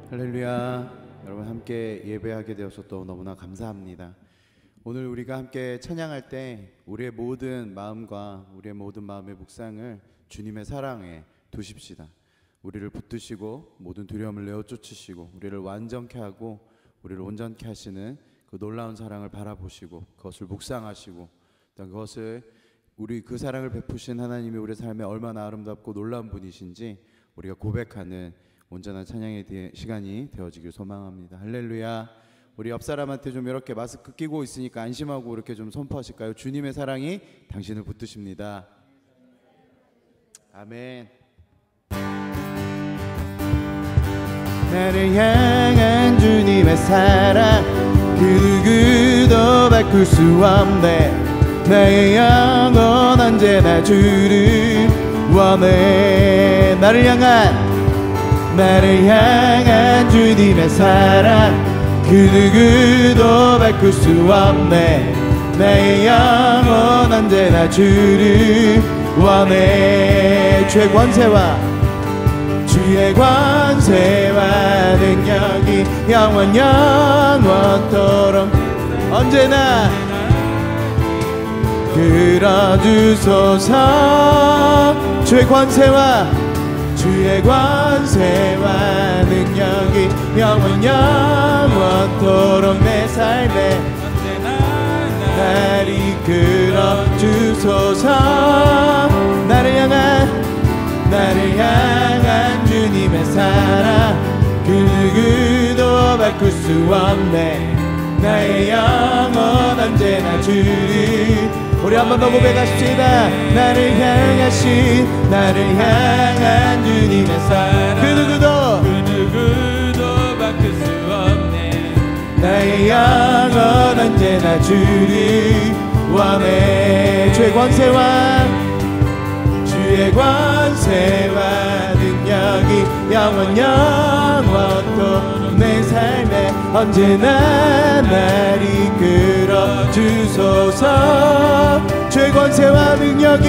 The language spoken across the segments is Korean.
할렐루야. 여러분 함께 예배하게 되어서 또 너무나 감사합니다. 오늘 우리가 함께 찬양할 때 우리의 모든 마음과 우리의 모든 마음의 묵상을 주님의 사랑에 두십시다. 우리를 붙드시고 모든 두려움을 내어 쫓으시고 우리를 완전케 하고 우리를 온전케 하시는 그 놀라운 사랑을 바라보시고 그것을 묵상하시고 또 그것을 우리 그 사랑을 베푸신 하나님이 우리 삶에 얼마나 아름답고 놀라운 분이신지 우리가 고백하는 온전한 찬양의 시간이 되어지길 소망합니다. 할렐루야. 우리 옆 사람한테 좀 이렇게 마스크 끼고 있으니까 안심하고 이렇게 좀 선포하실까요? 주님의 사랑이 당신을 붙드십니다. 아멘. 나를 향한 주님의 사랑 그 누구도 바꿀 수 없네. 나의 영혼 언제나 주를 원해. 나를 향한 주님의 사랑 그 누구도 바꿀 수 없네. 나의 영혼 언제나 주를 원해. 주의 권세와 능력이 영원토록 언제나 들어주소서. 주의 권세와 능력이 영원토록 내 삶에 날 이끌어 주소서. 나를 향한 주님의 사랑 그 누구도 바꿀 수 없네. 나의 영혼 언제나 주를. 우리 한 번 더 고백하십시다. 나를 향한 주님의 사랑 그 누구도 바꿀 수 없네. 나의 영혼 언제나 주를 원해. 주의 권세와 능력이 영원토록 내 삶에 언제나 날 이끌어 주소서. 주의 권세와 능력이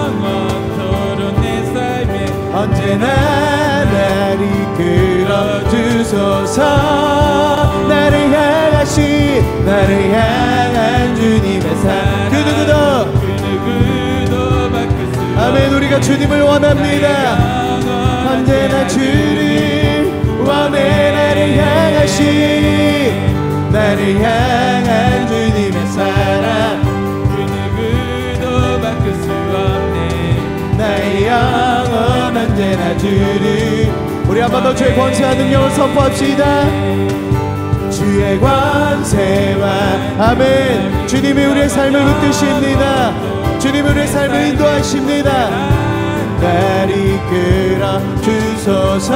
영원토록 내 삶에 언제나 날 이끌어 주소서. 나를 향한 주님의 사랑 그 누구도 바꿀 수 없네. 아멘. 우리가 주님을 원합니다. 언제나 주를 원해. 나를 향한 주님의 사랑 그 누구도 바꿀 수 없네. 나의 영혼 언제나 주를. 우리 한 번 더 주의 권세와 능력을 선포합시다. 주의 권세와 아멘. 주님이 우리의 삶을 붙드십니다. 주님이 우리의 삶을 인도하십니다. 날 이끌어 주소서.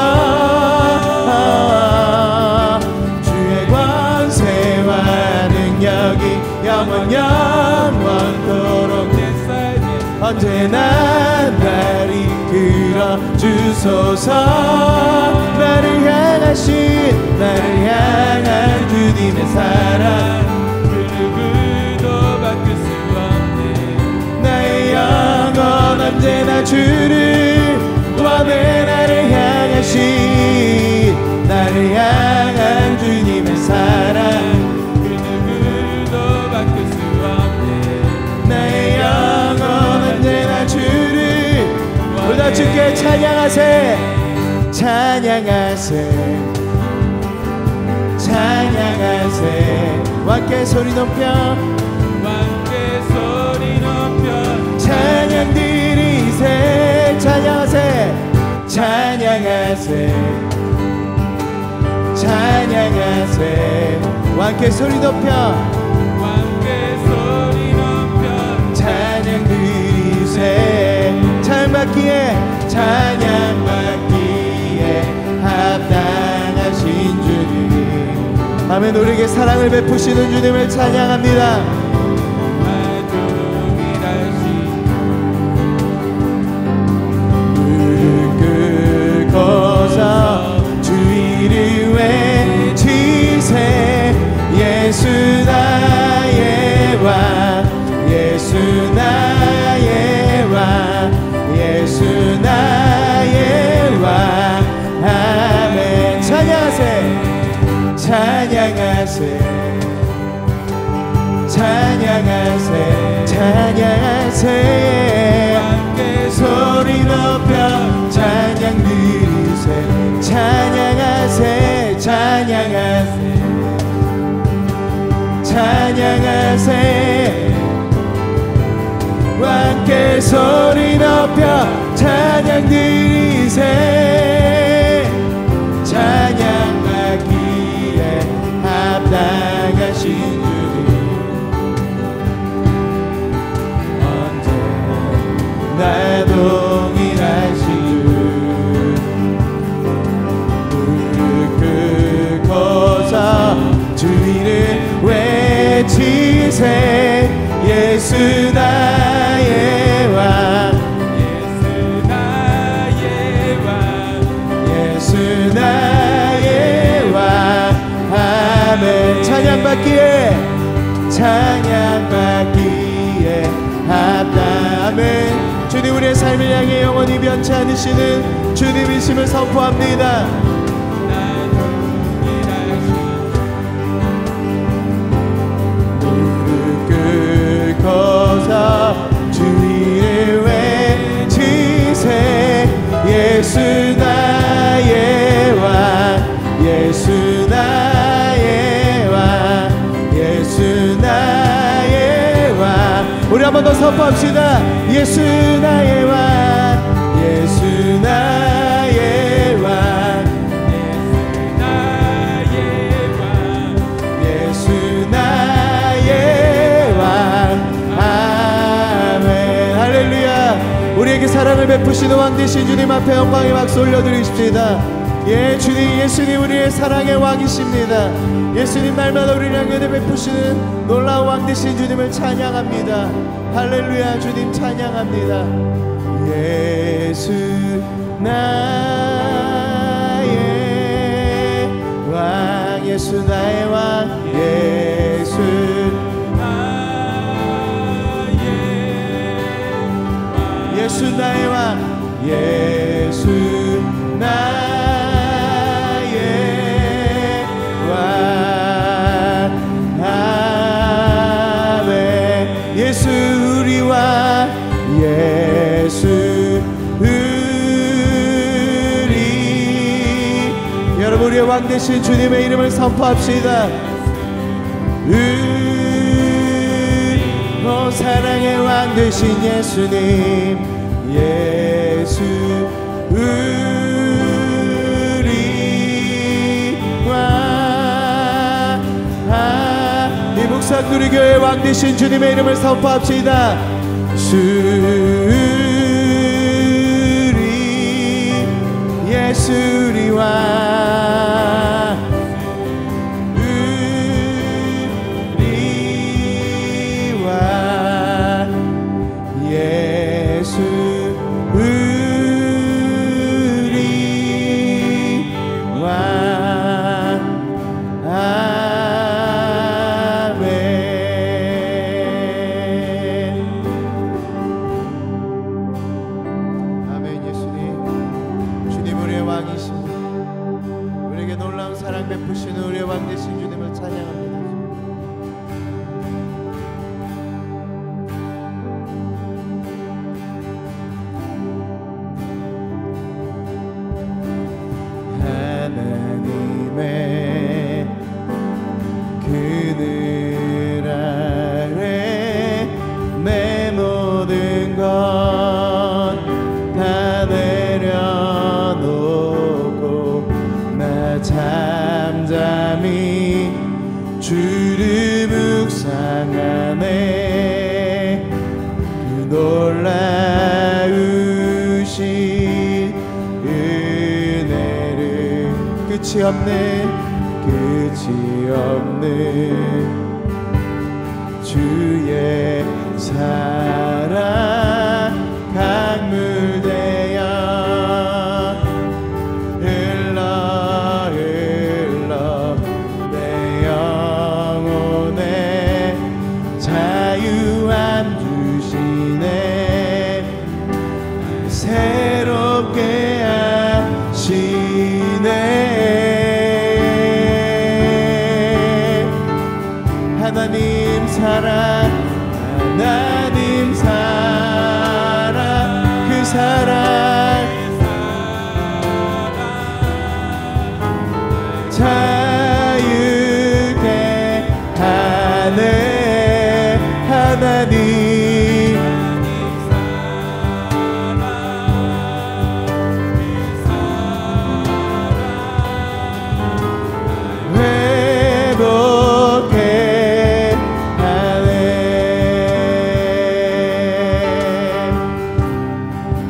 주의 권세와 능력이 영원토록 내 삶에 언제나 날 이끌어 주소서. 나를 향한 주님의 사랑 그 누구도 바꿀 수 없네. 나의 영혼 언제나 주를 원해. 나를 향한 주님의 사랑 그 누구도 바꿀 수 없네. 나의 영혼 언제나 주를. 우리 다 주께 찬양하세. 함께 소리 높여 찬양 드리세. 찬양하세. 함께 소리 높여 찬양 드리세. 찬양받기에 합당하신 주님. 아멘. 우리에게 사랑을 베푸시는 주님을 찬양합니다. 무릎 꿇고서 주 이름 외치세. 예수 나의 왕, 예수 나의 왕, 예수 찬양하세 찬양하세 함께 소리 높여 찬양 드리세 찬양하세 찬양하세 찬양하세 함께 소리 높여 찬양 드리세 찬양하기에 합당하신 나 동일하신 무릎 꿇고서 주 이름 외치세 예수 나의 왕 예수 나의 왕 예수 나의 왕 아멘 찬양받기에 찬양받기에 합당 아멘 주님 우리의 삶을 향해 영원히 변치 않으시는 주님이심을 선포합니다. 무릎 꿇고서 주 이름 외치세 예수 나의 왕 예수 나의 왕 예수 나의 왕 우리 한 번 더 선포합시다. 예수 나의 왕 예수 나의 왕 예수 나의 왕 아멘 할렐루야 우리에게 사랑을 베푸시는 왕 되신 주님 앞에 영광의 박수 올려드리십시다. 예 주님 예수님 우리의 사랑의 왕이십니다. 예수님 날마다 우리를 향해 베푸시는 놀라운 왕 되신 주님을 찬양합니다. 할렐루야 주님 찬양합니다. 예수 나의 왕 예수 나의 왕 예수 예수 나의 왕 예수 나의 왕 아멘 예수 우리와 예수 우리 여러분 우리의 왕 되신 주님의 이름을 선포합시다. 오 사랑의 왕 되신 예수님 예수 우리와 이 목사꾸리 교회 왕 되신 주님의 이름을 선포합시다. 수리 예수 우리와 우리와 예수 끝이 없는 주의 사랑 강물 되어 흘러 내 영혼에 자유함 주시네 새롭게 하시네 하나님 사랑, 하나님 사랑, 그 사랑 자유케 하네. 하나님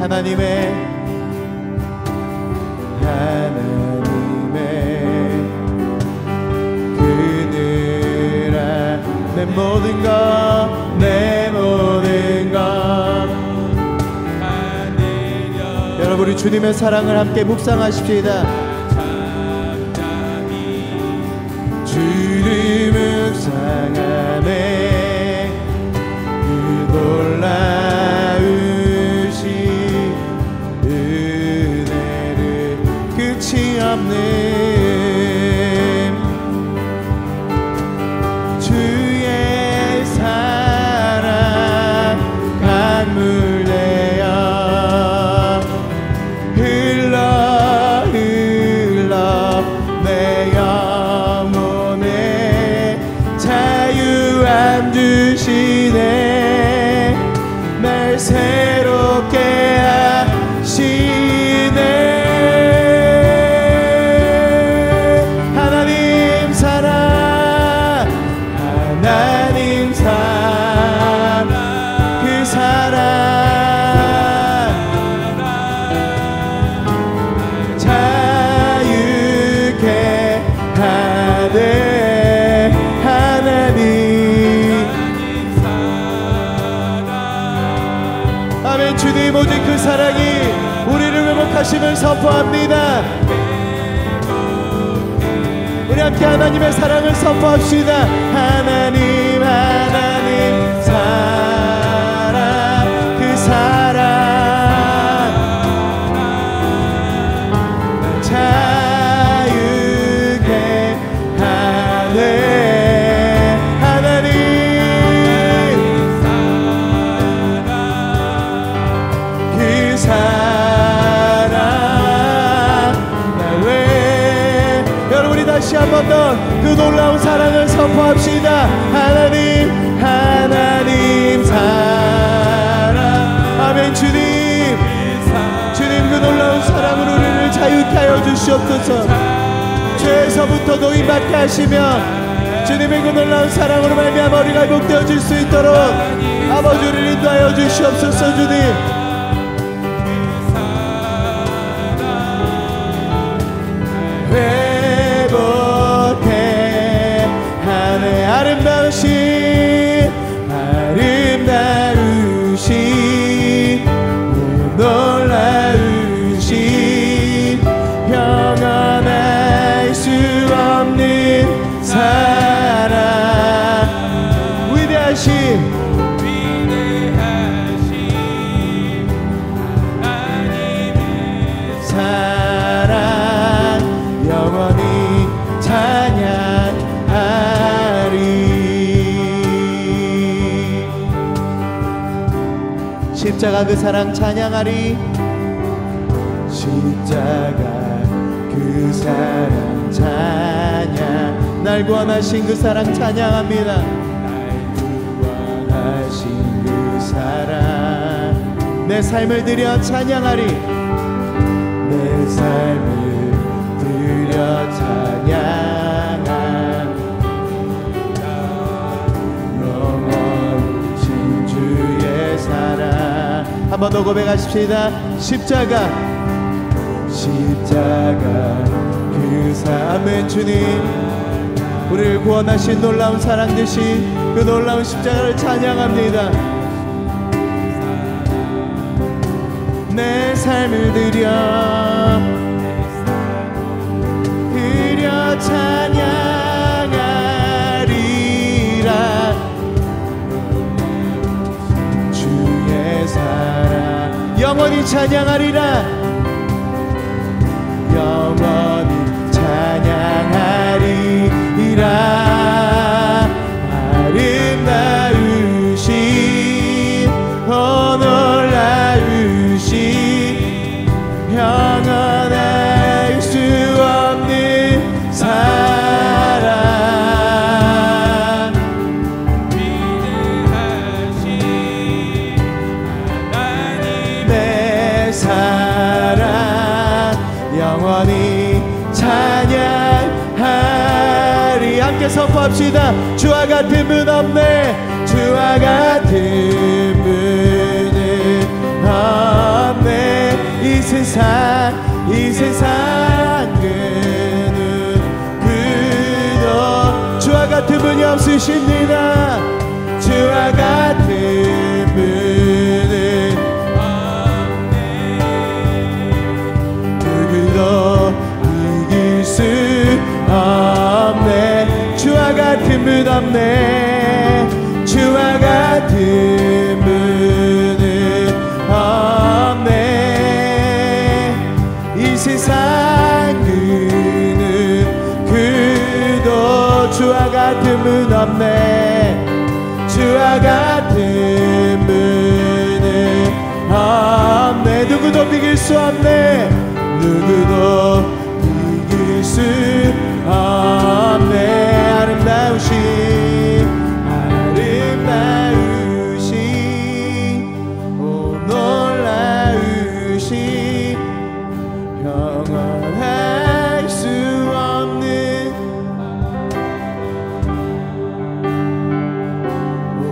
하나님의 그늘아 내 모든 것, 내 모든 것. 여러분 우리 주님의 사랑을 함께 묵상하십시다. 주를 묵상하네. 그 놀라우신 은혜를 끝이 없는 주의 사랑 강물 되어 흘러 내 영혼에 자유함 주시네. 날 새롭게 하시네. 하나님 사랑, 하나님 사랑, 그 사랑 자유케 하네. 하나님 아멘. 주님 오직 그 사랑이 우리를 회복하심을 선포합니다. 우리 함께 하나님의 사랑을 선포합시다. 하나님 하나님 사랑, 그 사랑 자유케 하네. 하나님 그 사랑 나의. 여러분이 다시 한 번 더 그 놀라운 사랑을 선포합시다. 하나님 하나님 사랑. 아멘. 주님 그 놀라운 사랑으로 우리를 자유케 하여 주시옵소서. 죄에서부터 노임받게 하시며 주님의 그 놀라운 사랑으로 말미암아 우리가 회복되어질 수 있도록 아버지 우리를 인도하여 주시옵소서. 주님 회복해 하네. 아름다우신 놀라우신 평안할 수 없는 사랑. 위대하신 사랑 영원히 찬양하리. 십자가 그 사랑 찬양하리. 십자가 그 사랑 찬양. 날 구원하신 그 사랑 찬양합니다. 날 구원하신 그 사랑. 내 삶을 드려 찬양하리. 내 삶을 드려 찬양한 영원하신 주의 사랑. 한 번 더 고백하십시다. 십자가 그 사랑. 주님 우리를 구원하신 놀라운 사랑 되신 그 놀라운 십자가를 찬양합니다. 내 삶을 드려 찬양하리라. 주의 사랑 영원히 찬양하리라. 영원히 찬양하리라. 하리라 함께 선포합시다. 주와 같은 분 없네. 주와 같은 분은 없네. 이 세상 그도 주와 같은 분이 없으십니다. 주와 같은 분은 없네. 누구도 이길 수 없네. 주와 같은 분 없네. 주와 같은 분은 없네. 이 세상 그도 주와 같은 분 없네. 주와 같은 분은 없네. 누구도 비길 수 없네. 누구도 이길 수 없네. 아름다우신 오 놀라우신 영원할 수 없는 오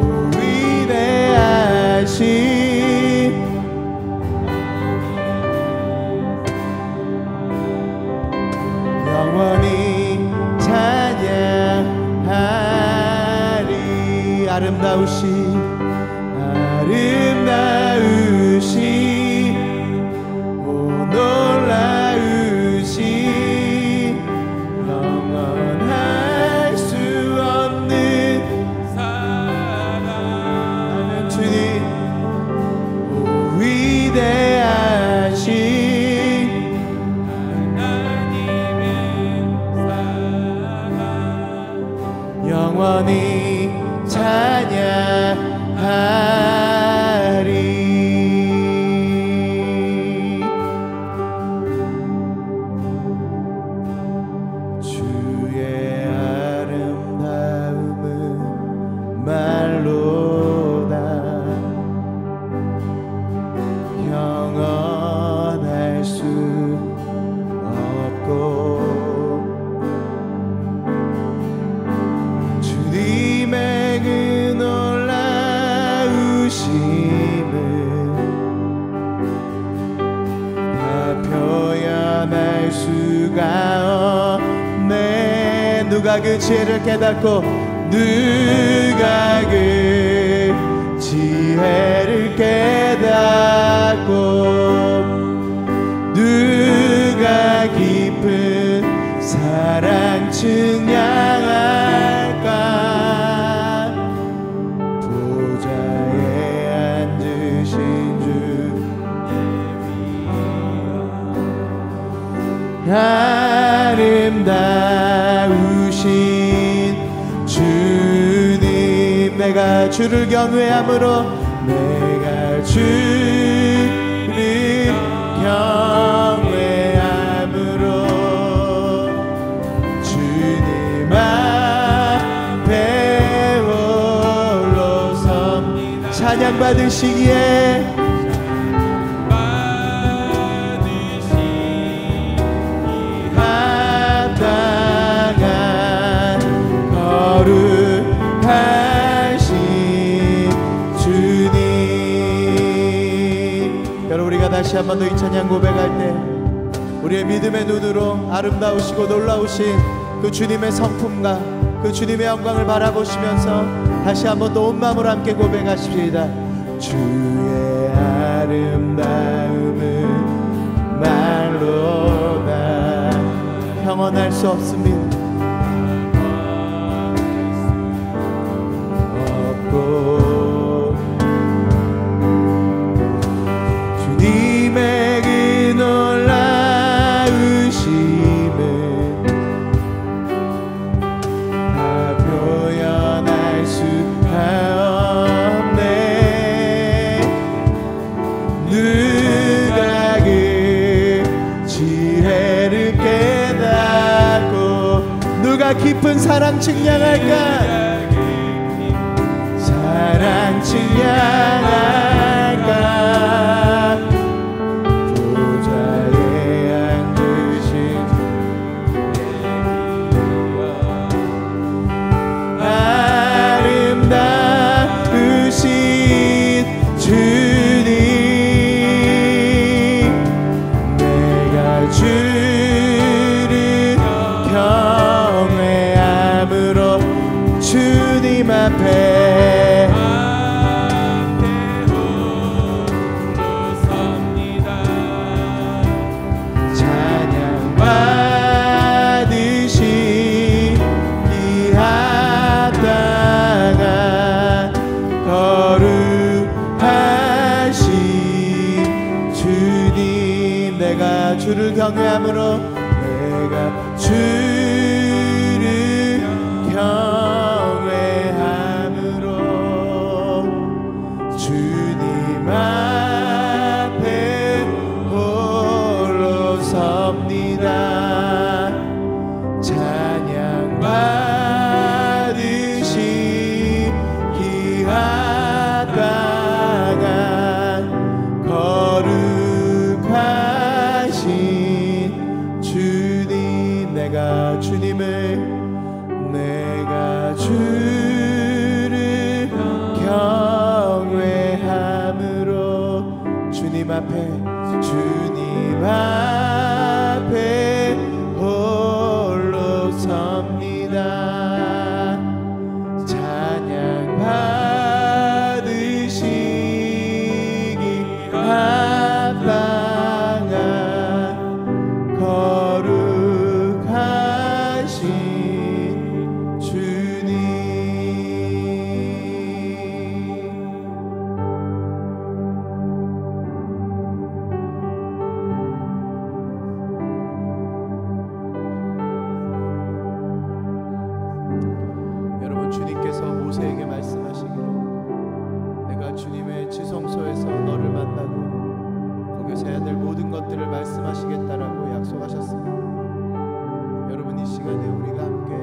위대하신 영원히 찬양하리. 아름다우신 오 놀라우신 영원할 수 없는 사랑. 아멘. 주님 오 위대하신 하나님의 사랑 영원히 찬양하리. 주의 아름다움은 말로다 영원할 수 없고 주님의 그 놀라우심을 다 표현할 수가 없네. 누가 그 지혜를 깨닫고 누가 그 지혜를 깨닫고 누가 깊은 사랑 증량할까. 보좌에 앉으신 주 아름다우신 주님. 내가 주를 경외함으로 내가 주를 경외함으로 주님 앞에 홀로 섭니다. 찬양 받으시기에 다시 한 번 더 이 찬양 고백할 때 우리의 믿음의 눈으로 아름다우시고 놀라우신 그 주님의 성품과 그 주님의 영광을 바라보시면서 다시 한 번 더 온 마음으로 함께 고백하십시다. 주의 아름다움은 말로다 형언할 수 없습니다. 없고 주님의 그 놀라우심을 다 표현할 수가 없네. 누가 그 지혜를 깨닫고 누가 깊은 사랑 증량할까. 사랑 증량할까. 경외함으로 내가 주를 경외함으로 주님 앞에 홀로 섭니다. 찬양 받으시기 합당한 거룩하신 주님. 내가 주를 경외함으로 주님 앞에 홀로 섭니다. 찬양 받으시기 합당한 거룩하신 주님. 여러분, 주님께서 모세에게 말씀하시기로 내가 주님의 지성소에서 너를 만나고 거기서 해야 될 모든 것들을 말씀하시겠다라고 약속하셨습니다. 여러분, 이 시간에 우리가 함께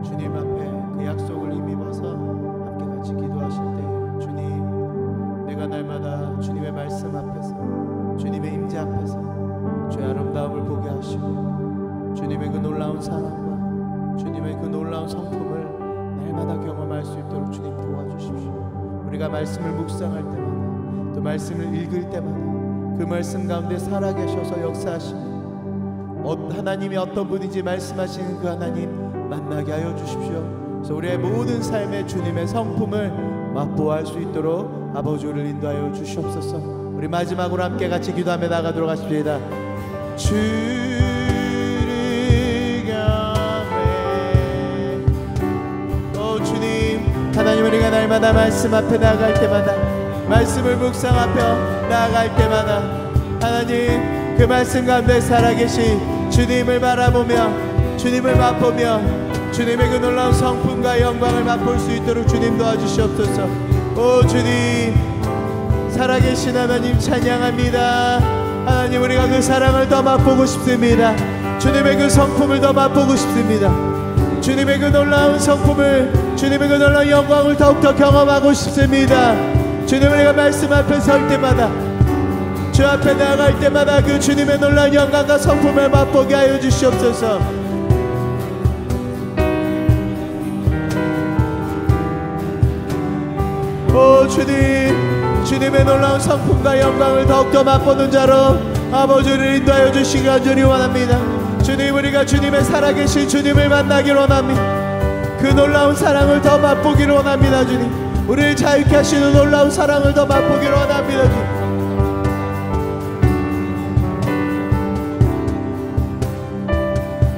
주님 앞에 그 약속을 힘입어서 함께 같이 기도하실 때, 주님, 내가 날마다 주님의 말씀 앞에서, 주님의 임재 앞에서 주의 아름다움을 보게 하시고 주님의 그 놀라운 사랑과 주님의 그 놀라운 성품을 날마다 경험할 수 있도록 주님 도와주십시오. 우리가 말씀을 묵상할 때마다, 또 말씀을 읽을 때마다 그 말씀 가운데 살아계셔서 역사하시며 하나님이 어떤 분인지 말씀하시는 그 하나님 만나게 하여 주십시오. 그래서 우리의 모든 삶의 주님의 성품을 맛보아할 수 있도록 아버지를 인도하여 주시옵소서. 우리 마지막으로 함께 같이 기도하며 나가도록 하십시다. 하나님, 우리가 날마다 말씀 앞에 나아갈 때마다, 말씀을 묵상하며 나아갈 때마다 하나님 그 말씀 가운데 살아계신 주님을 바라보며 주님을 맛보며 주님의 그 놀라운 성품과 영광을 맛볼 수 있도록 주님 도와주시옵소서. 오 주님, 살아계신 하나님 찬양합니다. 하나님, 우리가 그 사랑을 더 맛보고 싶습니다. 주님의 그 성품을 더 맛보고 싶습니다. 주님의 그 놀라운 성품을, 주님의 그 놀라운 영광을 더욱더 경험하고 싶습니다. 주님, 우리가 말씀 앞에 설 때마다, 주 앞에 나아갈 때마다 그 주님의 놀라운 영광과 성품을 맛보게 하여 주시옵소서. 오 주님, 주님의 놀라운 성품과 영광을 더욱더 맛보는 자로 아버지를 인도하여 주시기 간절히 원합니다. 주님, 우리가 주님의 살아계신 주님을 만나기를 원합니다. 그 놀라운 사랑을 더 맛보기를 원합니다. 주님, 우리를 자유케 하시는 놀라운 사랑을 더 맛보기를 원합니다. 주님,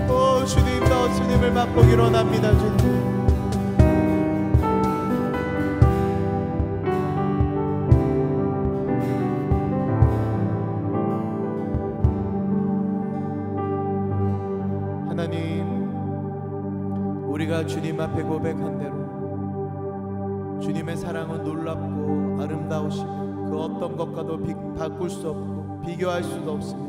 오 주님, 더 주님을 맛보기를 원합니다. 주님, 우리가 주님 앞에 고백한 대로 주님의 사랑은 놀랍고 아름다우시며 그 어떤 것과도 바꿀 수 없고 비교할 수도 없으며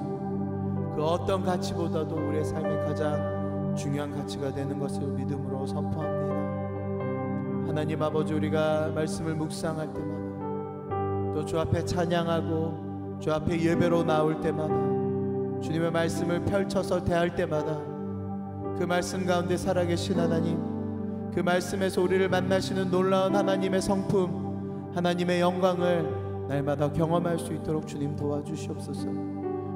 그 어떤 가치보다도 우리의 삶의 가장 중요한 가치가 되는 것을 믿음으로 선포합니다. 하나님 아버지, 우리가 말씀을 묵상할 때마다 또 주 앞에 찬양하고 주 앞에 예배로 나올 때마다 주님의 말씀을 펼쳐서 대할 때마다 그 말씀 가운데 살아계신 하나님, 그 말씀에서 우리를 만나시는 놀라운 하나님의 성품, 하나님의 영광을 날마다 경험할 수 있도록 주님 도와주시옵소서.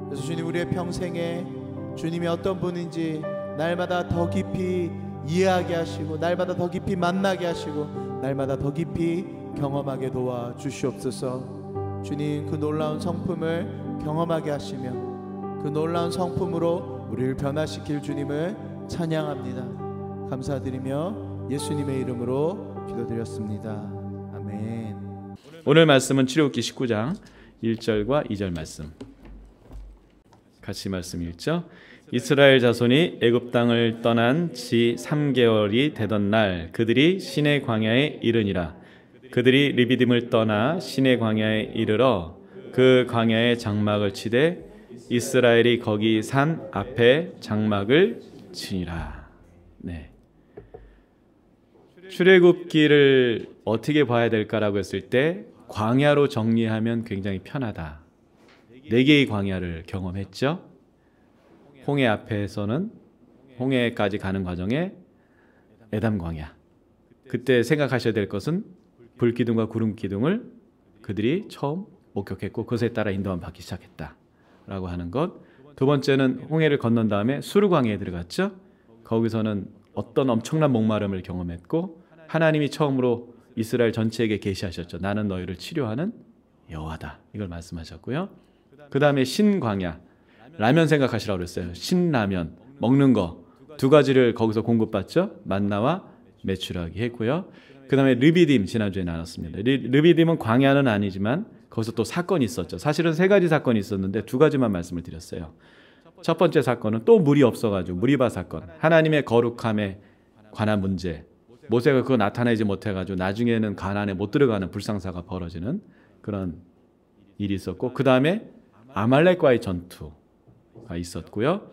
그래서 주님, 우리의 평생에 주님이 어떤 분인지 날마다 더 깊이 이해하게 하시고, 날마다 더 깊이 만나게 하시고, 날마다 더 깊이 경험하게 도와주시옵소서. 주님, 그 놀라운 성품을 경험하게 하시며 그 놀라운 성품으로 우리를 변화시킬 주님을 찬양합니다. 감사드리며 예수님의 이름으로 기도드렸습니다. 아멘. 오늘 말씀은 출애굽기 19장 1절과 2절 말씀. 같이 말씀 읽죠. 이스라엘 자손이 애굽 땅을 떠난 지 3개월이 되던 날 그들이 시내 광야에 이르니라. 그들이 르비딤을 떠나 시내 광야에 이르러 그 광야에 장막을 치되 이스라엘이 거기 산 앞에 장막을 치니라. 네. 출애굽기를 어떻게 봐야 될까라고 했을 때 광야로 정리하면 굉장히 편하다. 4개의 광야를 경험했죠. 홍해 앞에서는 홍해까지 가는 과정에 에담 광야. 그때 생각하셔야 될 것은 불기둥과 구름기둥을 그들이 처음 목격했고 그것에 따라 인도함 받기 시작했다라고 하는 것. 두 번째는 홍해를 건넌 다음에 수르 광야에 들어갔죠. 거기서는 어떤 엄청난 목마름을 경험했고 하나님이 처음으로 이스라엘 전체에게 계시하셨죠. 나는 너희를 치료하는 여호와다. 이걸 말씀하셨고요. 그 다음에 신광야. 라면 생각하시라고 그랬어요. 신라면 먹는 거 2가지를 거기서 공급받죠. 만나와 메추라기 했고요. 그 다음에 르비딤 지난주에 나눴습니다. 르비딤은 광야는 아니지만 거기서 또 사건이 있었죠. 사실은 3가지 사건이 있었는데 2가지만 말씀을 드렸어요. 첫 번째 사건은 또 물이 없어가지고 무리바 사건. 하나님의 거룩함에 관한 문제. 모세가 그거 나타내지 못해가지고 나중에는 가나안에 못 들어가는 불상사가 벌어지는 그런 일이 있었고 그 다음에 아말렉과의 전투가 있었고요.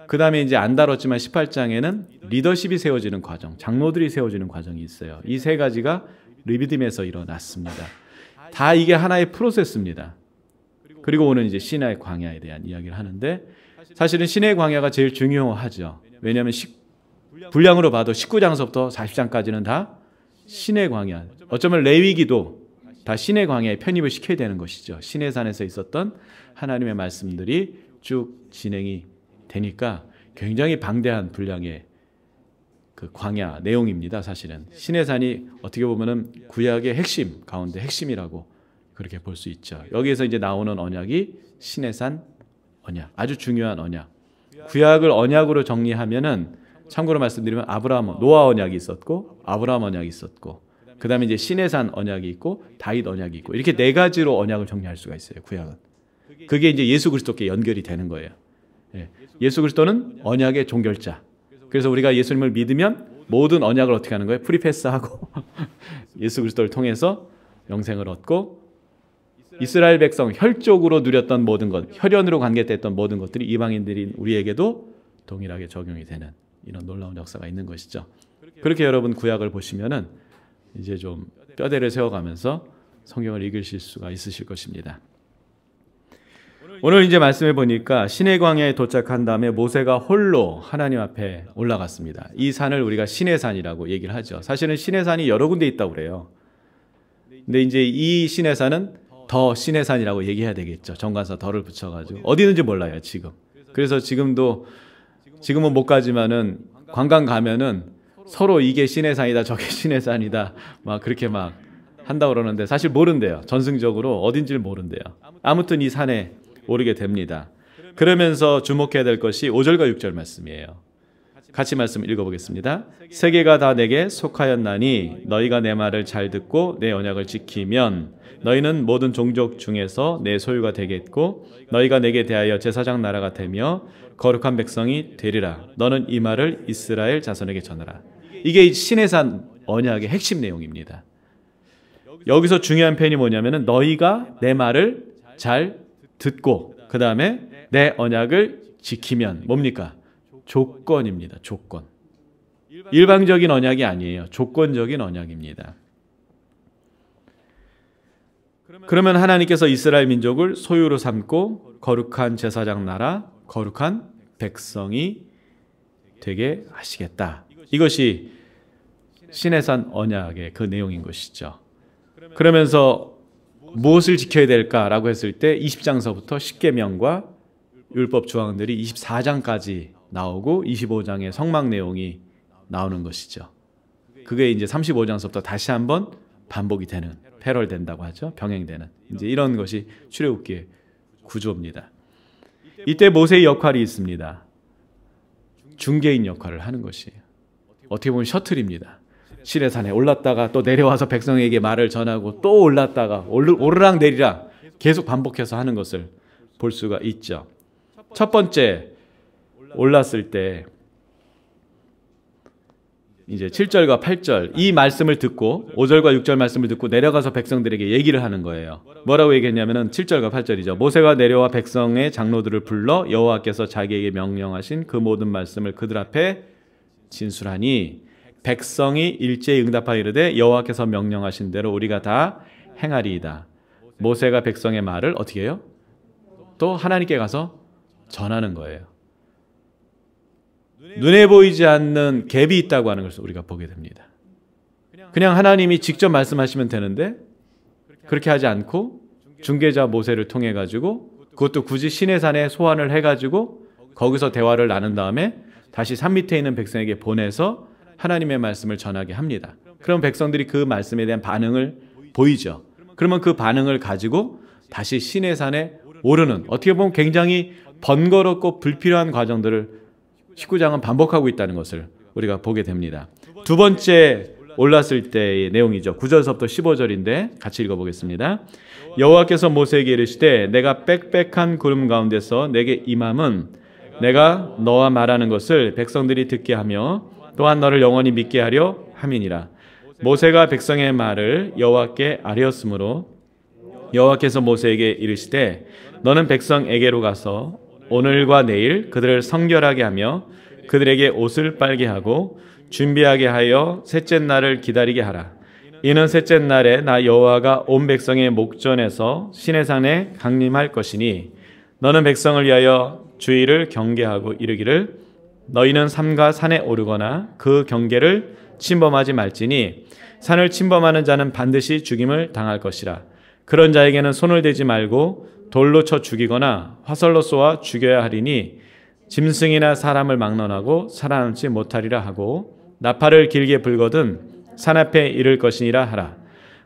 그 다음에 이제 안 다뤘지만 18장에는 리더십이 세워지는 과정, 장로들이 세워지는 과정이 있어요. 이 3가지가 르비딤에서 일어났습니다. 다 이게 하나의 프로세스입니다. 그리고 오늘 이제 시내 광야에 대한 이야기를 하는데 사실은 시내 광야가 제일 중요하죠. 왜냐하면 분량으로 봐도 19장서부터 40장까지는 다 시내 광야. 어쩌면 레위기도 다 시내 광야에 편입을 시켜야 되는 것이죠. 시내산에서 있었던 하나님의 말씀들이 쭉 진행이 되니까 굉장히 방대한 분량의 그 광야 내용입니다. 사실은 시내산이 어떻게 보면은 구약의 핵심 가운데 핵심이라고 그렇게 볼 수 있죠. 여기에서 이제 나오는 언약이 시내산 언약, 아주 중요한 언약. 구약을 언약으로 정리하면은 참고로 말씀드리면 아브라함, 노아 언약이 있었고 아브라함 언약이 있었고 그 다음에 이제 시내산 언약이 있고 다윗 언약이 있고 이렇게 4가지로 언약을 정리할 수가 있어요. 구약은. 그게 이제 예수 그리스도께 연결이 되는 거예요. 예수 그리스도는 언약의 종결자. 그래서 우리가 예수님을 믿으면 모든 언약을 어떻게 하는 거예요? 프리패스하고 예수 그리스도를 통해서 영생을 얻고 이스라엘 백성 혈족으로 누렸던 모든 것, 혈연으로 관계됐던 모든 것들이 이방인들인 우리에게도 동일하게 적용이 되는 이런 놀라운 역사가 있는 것이죠. 그렇게 여러분 구약을 보시면은 이제 좀 뼈대를 세워가면서 성경을 읽으실 수가 있으실 것입니다. 오늘 이제 말씀해 보니까 시내 광야에 도착한 다음에 모세가 홀로 하나님 앞에 올라갔습니다. 이 산을 우리가 시내산이라고 얘기를 하죠. 사실은 시내산이 여러 군데 있다고 그래요. 근데 이제 이 시내산은 더 시내산이라고 얘기해야 되겠죠. 정관사 덜을 붙여가지고 어디 있는지 몰라요 지금. 그래서 지금은 못 가지만은 관광 가면은 서로 이게 시내산이다 저게 시내산이다 막 그렇게 막 한다고 그러는데 사실 모른대요. 전승적으로 어딘지를 모른대요. 아무튼 이 산에 오르게 됩니다. 그러면서 주목해야 될 것이 5절과 6절 말씀이에요. 같이 말씀 읽어보겠습니다. 세계가 다 내게 속하였나니 너희가 내 말을 잘 듣고 내 언약을 지키면 너희는 모든 종족 중에서 내 소유가 되겠고 너희가 내게 대하여 제사장 나라가 되며 거룩한 백성이 되리라. 너는 이 말을 이스라엘 자손에게 전하라. 이게 시내산 언약의 핵심 내용입니다. 여기서 중요한 표현이 뭐냐면은 너희가 내 말을 잘 듣고 그 다음에 내 언약을 지키면 뭡니까? 조건입니다. 조건. 일방적인 언약이 아니에요. 조건적인 언약입니다. 그러면 하나님께서 이스라엘 민족을 소유로 삼고 거룩한 제사장 나라, 거룩한 백성이 되게 하시겠다. 이것이 시내산 언약의 그 내용인 것이죠. 그러면서 무엇을 지켜야 될까라고 했을 때 20장서부터 십계명과 율법 조항들이 24장까지 나오고 25장의 성막 내용이 나오는 것이죠. 그게 이제 35장서부터 다시 한번 반복이 되는, 패럴된다고 하죠. 병행되는. 이제 이런 것이 출애굽기의 구조입니다. 이때 모세의 역할이 있습니다. 중개인 역할을 하는 것이에요. 어떻게 보면 셔틀입니다. 시내산에 올랐다가 또 내려와서 백성에게 말을 전하고 또 올랐다가 오르락 내리락 계속 반복해서 하는 것을 볼 수가 있죠. 첫 번째 올랐을 때 이제 7절과 8절 이 말씀을 듣고 5절과 6절 말씀을 듣고 내려가서 백성들에게 얘기를 하는 거예요. 뭐라고 얘기했냐면은 7절과 8절이죠. 모세가 내려와 백성의 장로들을 불러 여호와께서 자기에게 명령하신 그 모든 말씀을 그들 앞에 진술하니 백성이 일제히 응답하여 이르되 여호와께서 명령하신 대로 우리가 다 행하리이다. 모세가 백성의 말을 어떻게 해요? 또 하나님께 가서 전하는 거예요. 눈에 보이지 않는 갭이 있다고 하는 것을 우리가 보게 됩니다. 그냥 하나님이 직접 말씀하시면 되는데 그렇게 하지 않고 중개자 모세를 통해 가지고 그것도 굳이 시내산에 소환을 해가지고 거기서 대화를 나눈 다음에 다시 산 밑에 있는 백성에게 보내서 하나님의 말씀을 전하게 합니다. 그럼 백성들이 그 말씀에 대한 반응을 보이죠. 그러면 그 반응을 가지고 다시 시내산에 오르는 어떻게 보면 굉장히 번거롭고 불필요한 과정들을 19장은 반복하고 있다는 것을 우리가 보게 됩니다. 두 번째 올랐을 때의 내용이죠. 9절서부터 15절인데 같이 읽어보겠습니다. 여호와께서 모세에게 이르시되 내가 빽빽한 구름 가운데서 내게 임함은 내가 너와 말하는 것을 백성들이 듣게 하며 또한 너를 영원히 믿게 하려 함이니라. 모세가 백성의 말을 여호와께 아뢰었으므로 여호와께서 모세에게 이르시되 너는 백성에게로 가서 오늘과 내일 그들을 성결하게 하며 그들에게 옷을 빨게 하고 준비하게 하여 셋째 날을 기다리게 하라. 이는 셋째 날에 나 여호와가 온 백성의 목전에서 시내산에 강림할 것이니 너는 백성을 위하여 주의를 경계하고 이르기를 너희는 삼가 산에 오르거나 그 경계를 침범하지 말지니 산을 침범하는 자는 반드시 죽임을 당할 것이라. 그런 자에게는 손을 대지 말고 돌로 쳐 죽이거나 화살로 쏘아 죽여야 하리니 짐승이나 사람을 막론하고 살아남지 못하리라 하고 나팔을 길게 불거든 산 앞에 이를 것이니라 하라.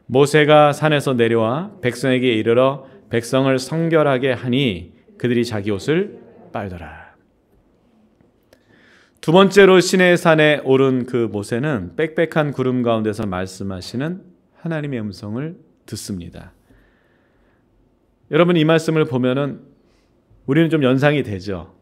모세가 산에서 내려와 백성에게 이르러 백성을 성결하게 하니 그들이 자기 옷을 빨더라. 두 번째로 시내산에 오른 그 모세는 빽빽한 구름 가운데서 말씀하시는 하나님의 음성을 듣습니다. 여러분 이 말씀을 보면은 우리는 좀 연상이 되죠.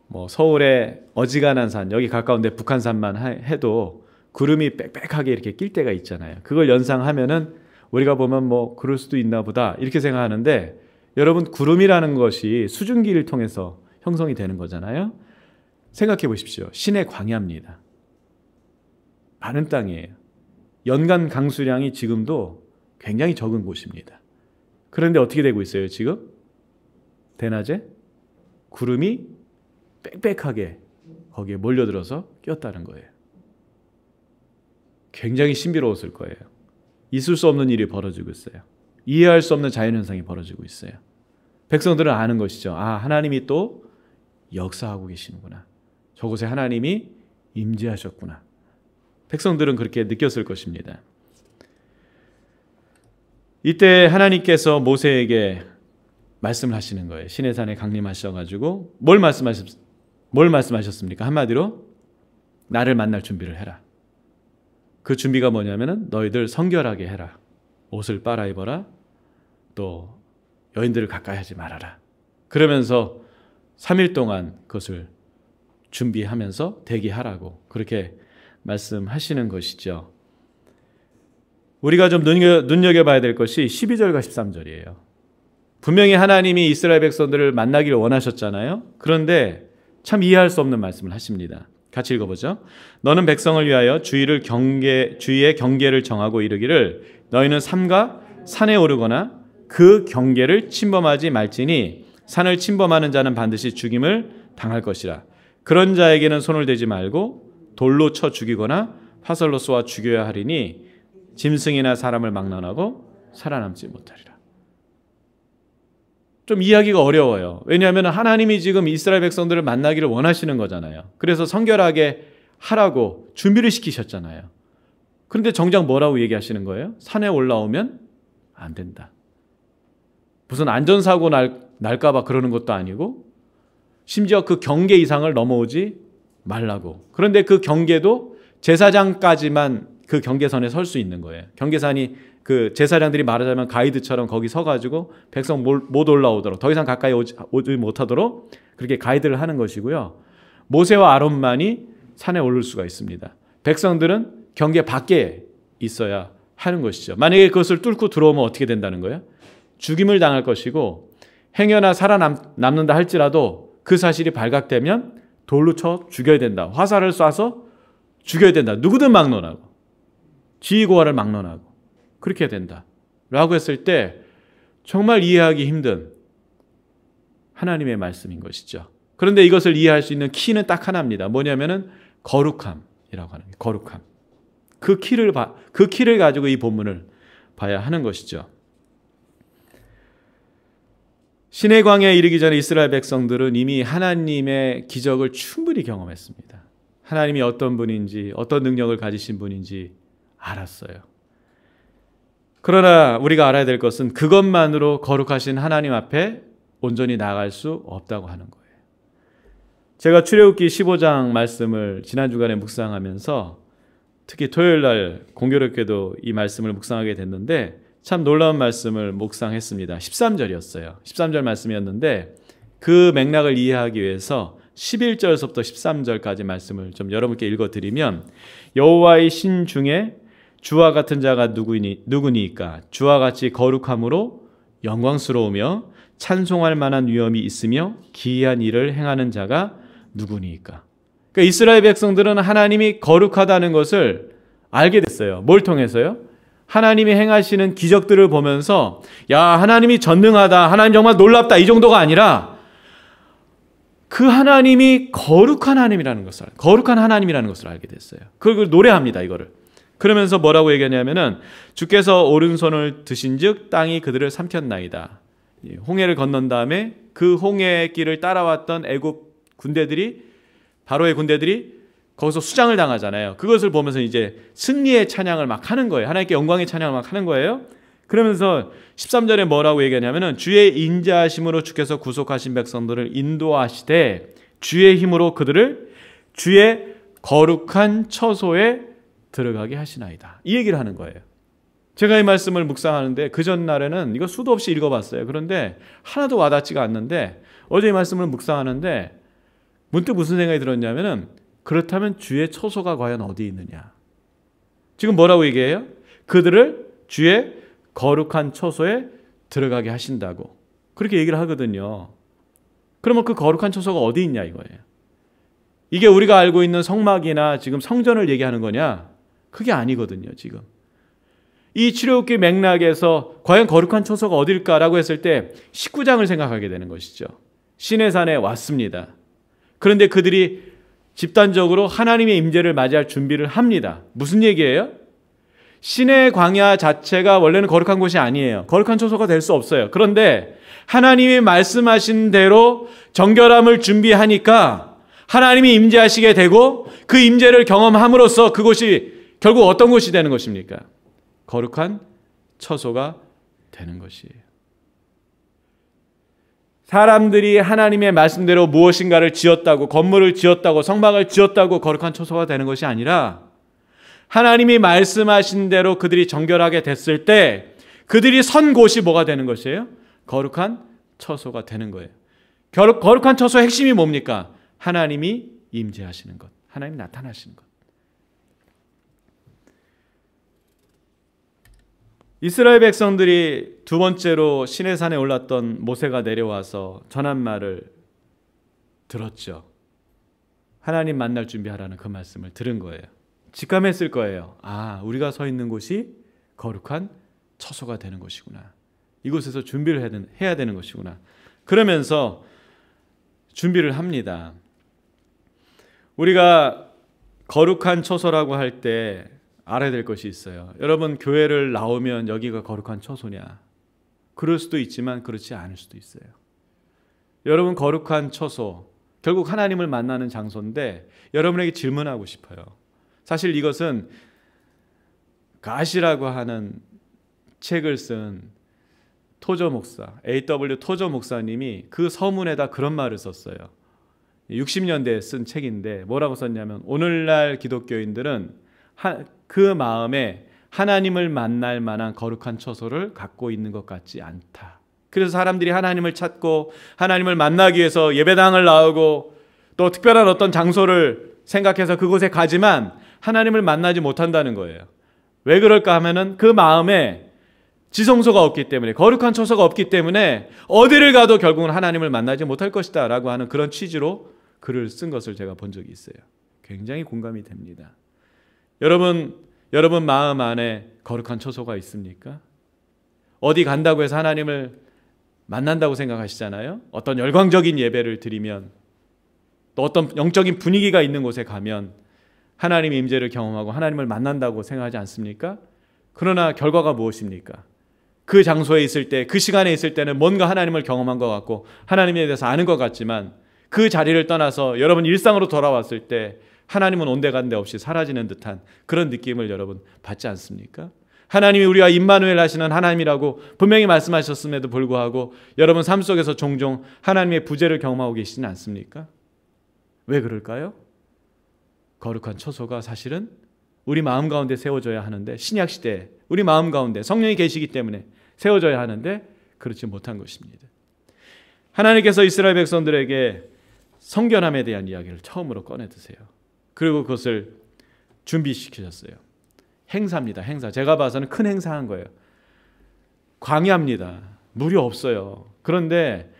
뭐 서울의 어지간한 산, 여기 가까운데 북한산만 해도 구름이 빽빽하게 이렇게 낄 때가 있잖아요. 그걸 연상하면은 우리가 보면 뭐 그럴 수도 있나 보다 이렇게 생각하는데 여러분 구름이라는 것이 수증기를 통해서 형성이 되는 거잖아요. 생각해 보십시오. 신의 광야입니다. 많은 땅이에요. 연간 강수량이 지금도 굉장히 적은 곳입니다. 그런데 어떻게 되고 있어요 지금? 대낮에 구름이 빽빽하게 거기에 몰려들어서 꼈다는 거예요. 굉장히 신비로웠을 거예요. 있을 수 없는 일이 벌어지고 있어요. 이해할 수 없는 자연현상이 벌어지고 있어요. 백성들은 아는 것이죠. 아, 하나님이 또 역사하고 계시는구나. 저곳에 하나님이 임재하셨구나. 백성들은 그렇게 느꼈을 것입니다. 이때 하나님께서 모세에게 말씀을 하시는 거예요. 시내산에 강림하셔가지고 뭘 말씀하셨습니까? 한마디로 나를 만날 준비를 해라. 그 준비가 뭐냐면은 너희들 성결하게 해라. 옷을 빨아 입어라. 또 여인들을 가까이 하지 말아라. 그러면서 3일 동안 그것을 준비하면서 대기하라고 그렇게 말씀하시는 것이죠. 우리가 좀 눈여겨봐야 될 것이 12절과 13절이에요. 분명히 하나님이 이스라엘 백성들을 만나기를 원하셨잖아요. 그런데 참 이해할 수 없는 말씀을 하십니다. 같이 읽어보죠. 너는 백성을 위하여 주의의 경계를 정하고 이르기를 너희는 삼가 산에 오르거나 그 경계를 침범하지 말지니 산을 침범하는 자는 반드시 죽임을 당할 것이라. 그런 자에게는 손을 대지 말고 돌로 쳐 죽이거나 화살로 쏘아 죽여야 하리니 짐승이나 사람을 막론하고 살아남지 못하리라. 좀 이해하기가 어려워요. 왜냐하면 하나님이 지금 이스라엘 백성들을 만나기를 원하시는 거잖아요. 그래서 성결하게 하라고 준비를 시키셨잖아요. 그런데 정작 뭐라고 얘기하시는 거예요? 산에 올라오면 안 된다. 무슨 안전사고 날까 봐 그러는 것도 아니고 심지어 그 경계 이상을 넘어오지 말라고. 그런데 그 경계도 제사장까지만 그 경계선에 설 수 있는 거예요. 경계선이 그 제사장들이 말하자면 가이드처럼 거기 서가지고 백성 못 올라오도록, 더 이상 가까이 오지 못하도록 그렇게 가이드를 하는 것이고요. 모세와 아론만이 산에 오를 수가 있습니다. 백성들은 경계 밖에 있어야 하는 것이죠. 만약에 그것을 뚫고 들어오면 어떻게 된다는 거예요? 죽임을 당할 것이고, 행여나 살아남는다 할지라도 그 사실이 발각되면 돌로 쳐 죽여야 된다. 화살을 쏴서 죽여야 된다. 누구든 막론하고, 지휘고하를 막론하고 그렇게 해야 된다 라고 했을 때 정말 이해하기 힘든 하나님의 말씀인 것이죠. 그런데 이것을 이해할 수 있는 키는 딱 하나입니다. 뭐냐면은 거룩함이라고 하는 게, 거룩함. 그 키를 가지고 이 본문을 봐야 하는 것이죠. 시내 광야에 이르기 전에 이스라엘 백성들은 이미 하나님의 기적을 충분히 경험했습니다. 하나님이 어떤 분인지, 어떤 능력을 가지신 분인지 알았어요. 그러나 우리가 알아야 될 것은 그것만으로 거룩하신 하나님 앞에 온전히 나아갈 수 없다고 하는 거예요. 제가 출애굽기 15장 말씀을 지난 주간에 묵상하면서 특히 토요일 날 공교롭게도 이 말씀을 묵상하게 됐는데 참 놀라운 말씀을 묵상했습니다. 13절이었어요. 13절 말씀이었는데 그 맥락을 이해하기 위해서 11절서부터 13절까지 말씀을 좀 여러분께 읽어드리면, 여호와의 신 중에 주와 같은 자가 누구니까? 주와 같이 거룩함으로 영광스러우며 찬송할 만한 위엄이 있으며 기이한 일을 행하는 자가 누구니까? 그러니까 이스라엘 백성들은 하나님이 거룩하다는 것을 알게 됐어요. 뭘 통해서요? 하나님이 행하시는 기적들을 보면서 야, 하나님이 전능하다, 하나님 정말 놀랍다, 이 정도가 아니라 그 하나님이 거룩한 하나님이라는 것을 알게 됐어요. 그걸 노래합니다, 이거를. 그러면서 뭐라고 얘기하냐면은 주께서 오른손을 드신즉 땅이 그들을 삼켰나이다. 홍해를 건넌 다음에 그 홍해의 길을 따라왔던 애굽 군대들이, 바로의 군대들이 거기서 수장을 당하잖아요. 그것을 보면서 이제 승리의 찬양을 막 하는 거예요. 하나님께 영광의 찬양을 막 하는 거예요. 그러면서 13절에 뭐라고 얘기하냐면은 주의 인자하심으로 주께서 구속하신 백성들을 인도하시되 주의 힘으로 그들을 주의 거룩한 처소에 들어가게 하시나이다. 이 얘기를 하는 거예요. 제가 이 말씀을 묵상하는데 그 전날에는 이거 수도 없이 읽어봤어요. 그런데 하나도 와닿지가 않는데 어제 이 말씀을 묵상하는데 문득 무슨 생각이 들었냐면은, 그렇다면 주의 처소가 과연 어디 있느냐? 지금 뭐라고 얘기해요? 그들을 주의 거룩한 처소에 들어가게 하신다고 그렇게 얘기를 하거든요. 그러면 그 거룩한 처소가 어디 있냐 이거예요. 이게 우리가 알고 있는 성막이나 지금 성전을 얘기하는 거냐? 그게 아니거든요. 지금 이 출애굽기 맥락에서 과연 거룩한 처소가 어딜까라고 했을 때 19장을 생각하게 되는 것이죠. 시내산에 왔습니다. 그런데 그들이 집단적으로 하나님의 임재를 맞이할 준비를 합니다. 무슨 얘기예요? 시내 광야 자체가 원래는 거룩한 곳이 아니에요. 거룩한 처소가 될 수 없어요. 그런데 하나님이 말씀하신 대로 정결함을 준비하니까 하나님이 임재하시게 되고 그 임재를 경험함으로써 그곳이 결국 어떤 곳이 되는 것입니까? 거룩한 처소가 되는 것이에요. 사람들이 하나님의 말씀대로 무엇인가를 지었다고, 건물을 지었다고, 성막을 지었다고 거룩한 처소가 되는 것이 아니라 하나님이 말씀하신 대로 그들이 정결하게 됐을 때 그들이 선 곳이 뭐가 되는 것이에요? 거룩한 처소가 되는 거예요. 거룩한 처소의 핵심이 뭡니까? 하나님이 임재하시는 것, 하나님이 나타나시는 것. 이스라엘 백성들이 두 번째로 시내산에 올랐던 모세가 내려와서 전한 말을 들었죠. 하나님 만날 준비하라는 그 말씀을 들은 거예요. 직감했을 거예요. 아, 우리가 서 있는 곳이 거룩한 처소가 되는 것이구나. 이곳에서 준비를 해야 되는 것이구나. 그러면서 준비를 합니다. 우리가 거룩한 처소라고 할 때 알아야 될 것이 있어요. 여러분, 교회를 나오면 여기가 거룩한 처소냐? 그럴 수도 있지만 그렇지 않을 수도 있어요. 여러분, 거룩한 처소, 결국 하나님을 만나는 장소인데 여러분에게 질문하고 싶어요. 사실 이것은 가시라고 하는 책을 쓴 토저 목사, A.W. 토저 목사님이 그 서문에다 그런 말을 썼어요. 60년대에 쓴 책인데 뭐라고 썼냐면, 오늘날 기독교인들은 그 마음에 하나님을 만날 만한 거룩한 처소를 갖고 있는 것 같지 않다. 그래서 사람들이 하나님을 찾고 하나님을 만나기 위해서 예배당을 나오고 또 특별한 어떤 장소를 생각해서 그곳에 가지만 하나님을 만나지 못한다는 거예요. 왜 그럴까 하면은 그 마음에 지성소가 없기 때문에, 거룩한 처소가 없기 때문에 어디를 가도 결국은 하나님을 만나지 못할 것이다 라고 하는 그런 취지로 글을 쓴 것을 제가 본 적이 있어요. 굉장히 공감이 됩니다. 여러분 마음 안에 거룩한 처소가 있습니까? 어디 간다고 해서 하나님을 만난다고 생각하시잖아요. 어떤 열광적인 예배를 드리면, 또 어떤 영적인 분위기가 있는 곳에 가면 하나님의 임재를 경험하고 하나님을 만난다고 생각하지 않습니까? 그러나 결과가 무엇입니까? 그 장소에 있을 때, 그 시간에 있을 때는 뭔가 하나님을 경험한 것 같고 하나님에 대해서 아는 것 같지만 그 자리를 떠나서 여러분 일상으로 돌아왔을 때 하나님은 온데간데 없이 사라지는 듯한 그런 느낌을 여러분 받지 않습니까? 하나님이 우리와 임마누엘 하시는 하나님이라고 분명히 말씀하셨음에도 불구하고 여러분 삶 속에서 종종 하나님의 부재를 경험하고 계시지는 않습니까? 왜 그럴까요? 거룩한 처소가 사실은 우리 마음 가운데 세워져야 하는데, 신약 시대에 우리 마음 가운데 성령이 계시기 때문에 세워져야 하는데 그렇지 못한 것입니다. 하나님께서 이스라엘 백성들에게 성결함에 대한 이야기를 처음으로 꺼내 드세요. 그리고 그것을 준비시키셨어요. 행사입니다. 행사. 제가 봐서는 큰 행사한 거예요. 광야입니다. 물이 없어요. 그런데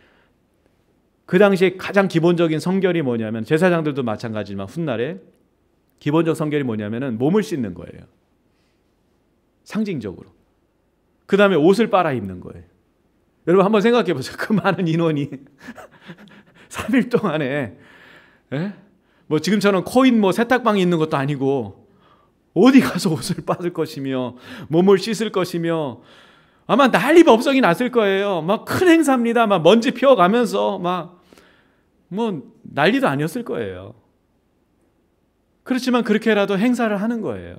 그 당시에 가장 기본적인 성결이 뭐냐면, 제사장들도 마찬가지지만 훗날에 기본적 성결이 뭐냐면은 몸을 씻는 거예요. 상징적으로. 그 다음에 옷을 빨아 입는 거예요. 여러분 한번 생각해 보세요. 그 많은 인원이 3일 동안에, 뭐 지금처럼 코인 뭐 세탁방이 있는 것도 아니고 어디 가서 옷을 빨을 것이며 몸을 씻을 것이며 아마 난리법석이 났을 거예요. 막 큰 행사입니다. 막 먼지 피워가면서 막 뭐 난리도 아니었을 거예요. 그렇지만 그렇게라도 행사를 하는 거예요.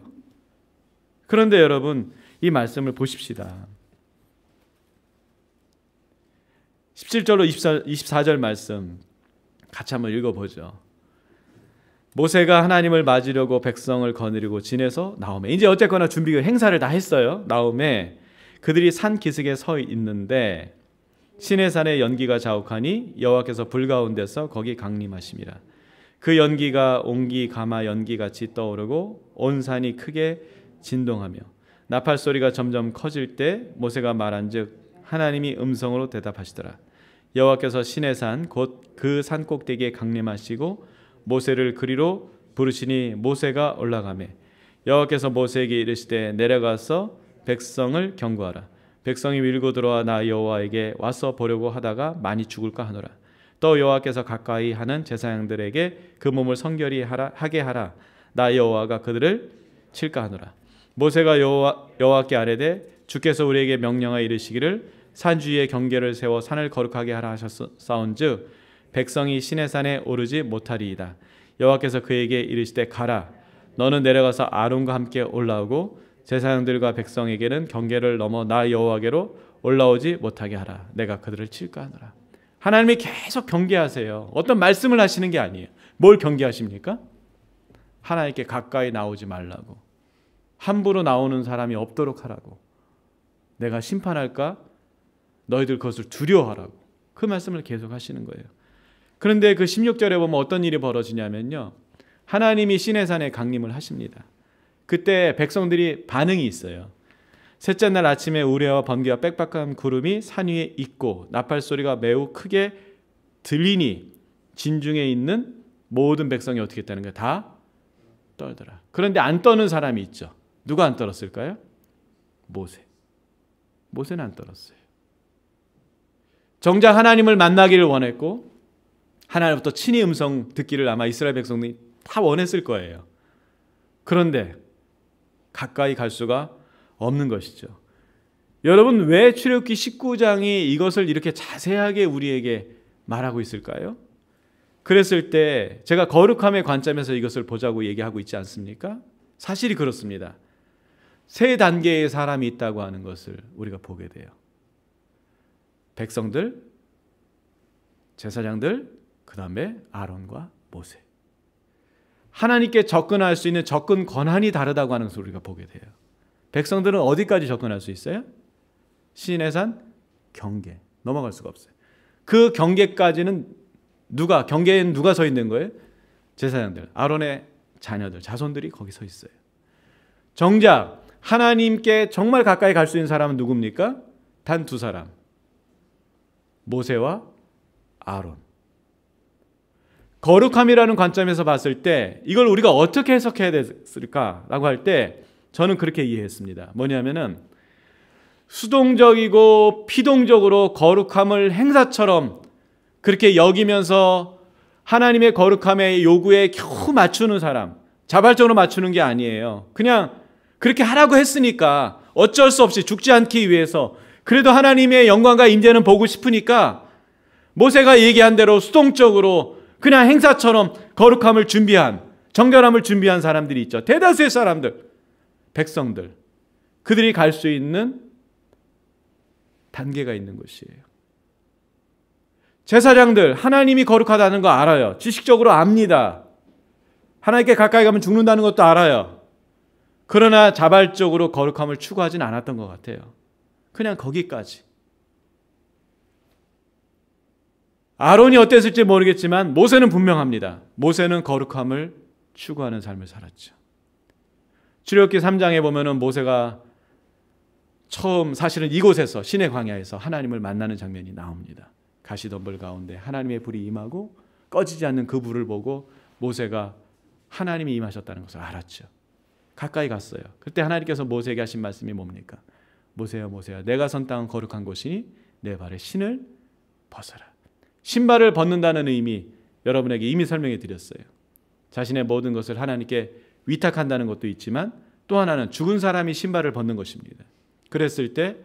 그런데 여러분 이 말씀을 보십시다. 17절로 24절 말씀 같이 한번 읽어보죠. 모세가 하나님을 맞으려고 백성을 거느리고 진에서 나오매, 이제 어쨌거나 준비 행사를 다 했어요. 나오매 그들이 산 기슭에 서 있는데 시내산의 연기가 자욱하니 여호와께서 불 가운데서 거기 강림하심이라. 그 연기가 옹기 가마 연기같이 떠오르고 온 산이 크게 진동하며 나팔 소리가 점점 커질 때 모세가 말한즉 하나님이 음성으로 대답하시더라. 여호와께서 시내산 곧 그 산 꼭대기에 강림하시고 모세를 그리로 부르시니 모세가 올라가매 여호와께서 모세에게 이르시되 내려가서 백성을 경고하라. 백성이 밀고 들어와 나 여호와에게 와서 보려고 하다가 많이 죽을까 하노라. 또 여호와께서 가까이 하는 제사장들에게 그 몸을 성결히 하게 하라. 나 여호와가 그들을 칠까 하노라. 모세가 여호와께 아뢰되 주께서 우리에게 명령하여 이르시기를 산 주위에 경계를 세워 산을 거룩하게 하라 하셨사온즉 백성이 시내산에 오르지 못하리이다. 여호와께서 그에게 이르시되 가라. 너는 내려가서 아론과 함께 올라오고 제사장들과 백성에게는 경계를 넘어 나 여호와께로 올라오지 못하게 하라. 내가 그들을 칠까 하노라. 하나님이 계속 경계하세요. 어떤 말씀을 하시는 게 아니에요. 뭘 경계하십니까? 하나님께 가까이 나오지 말라고, 함부로 나오는 사람이 없도록 하라고, 내가 심판할까 너희들 그것을 두려워하라고, 그 말씀을 계속 하시는 거예요. 그런데 그 16절에 보면 어떤 일이 벌어지냐면요, 하나님이 시내산에 강림을 하십니다. 그때 백성들이 반응이 있어요. 셋째 날 아침에 우레와 번개와 빽빽한 구름이 산 위에 있고 나팔 소리가 매우 크게 들리니 진중에 있는 모든 백성이 어떻게 했다는 거예요? 다 떨더라. 그런데 안 떠는 사람이 있죠. 누가 안 떨었을까요? 모세. 모세는 안 떨었어요. 정작 하나님을 만나기를 원했고 하나님부터 친히 음성 듣기를 아마 이스라엘 백성들이 다 원했을 거예요. 그런데 가까이 갈 수가 없는 것이죠. 여러분 왜 출애굽기 19장이 이것을 이렇게 자세하게 우리에게 말하고 있을까요? 그랬을 때 제가 거룩함의 관점에서 이것을 보자고 얘기하고 있지 않습니까? 사실이 그렇습니다. 세 단계의 사람이 있다고 하는 것을 우리가 보게 돼요. 백성들, 제사장들, 그 다음에 아론과 모세. 하나님께 접근할 수 있는 접근 권한이 다르다고 하는 것을 우리가 보게 돼요. 백성들은 어디까지 접근할 수 있어요? 시인의 산 경계. 넘어갈 수가 없어요. 그 경계까지는 경계에는 누가 서 있는 거예요? 제사장들, 아론의 자녀들, 자손들이 거기 서 있어요. 정작 하나님께 정말 가까이 갈 수 있는 사람은 누굽니까? 단 두 사람. 모세와 아론. 거룩함이라는 관점에서 봤을 때 이걸 우리가 어떻게 해석해야 됐을까라고 할 때 저는 그렇게 이해했습니다. 뭐냐면은 수동적이고 피동적으로 거룩함을 행사처럼 그렇게 여기면서 하나님의 거룩함의 요구에 겨우 맞추는 사람, 자발적으로 맞추는 게 아니에요. 그냥 그렇게 하라고 했으니까 어쩔 수 없이 죽지 않기 위해서 그래도 하나님의 영광과 임재는 보고 싶으니까 모세가 얘기한 대로 수동적으로 그냥 행사처럼 거룩함을 준비한, 정결함을 준비한 사람들이 있죠. 대다수의 사람들, 백성들, 그들이 갈 수 있는 단계가 있는 것이에요. 제사장들, 하나님이 거룩하다는 거 알아요. 지식적으로 압니다. 하나님께 가까이 가면 죽는다는 것도 알아요. 그러나 자발적으로 거룩함을 추구하진 않았던 것 같아요. 그냥 거기까지. 아론이 어땠을지 모르겠지만 모세는 분명합니다. 모세는 거룩함을 추구하는 삶을 살았죠. 출애굽기 3장에 보면은 모세가 처음 사실은 이곳에서 시내 광야에서 하나님을 만나는 장면이 나옵니다. 가시덤불 가운데 하나님의 불이 임하고 꺼지지 않는 그 불을 보고 모세가 하나님이 임하셨다는 것을 알았죠. 가까이 갔어요. 그때 하나님께서 모세에게 하신 말씀이 뭡니까? 모세야 모세야 내가 선 땅은 거룩한 곳이니 내 발에 신을 벗어라. 신발을 벗는다는 의미 여러분에게 이미 설명해 드렸어요. 자신의 모든 것을 하나님께 위탁한다는 것도 있지만 또 하나는 죽은 사람이 신발을 벗는 것입니다. 그랬을 때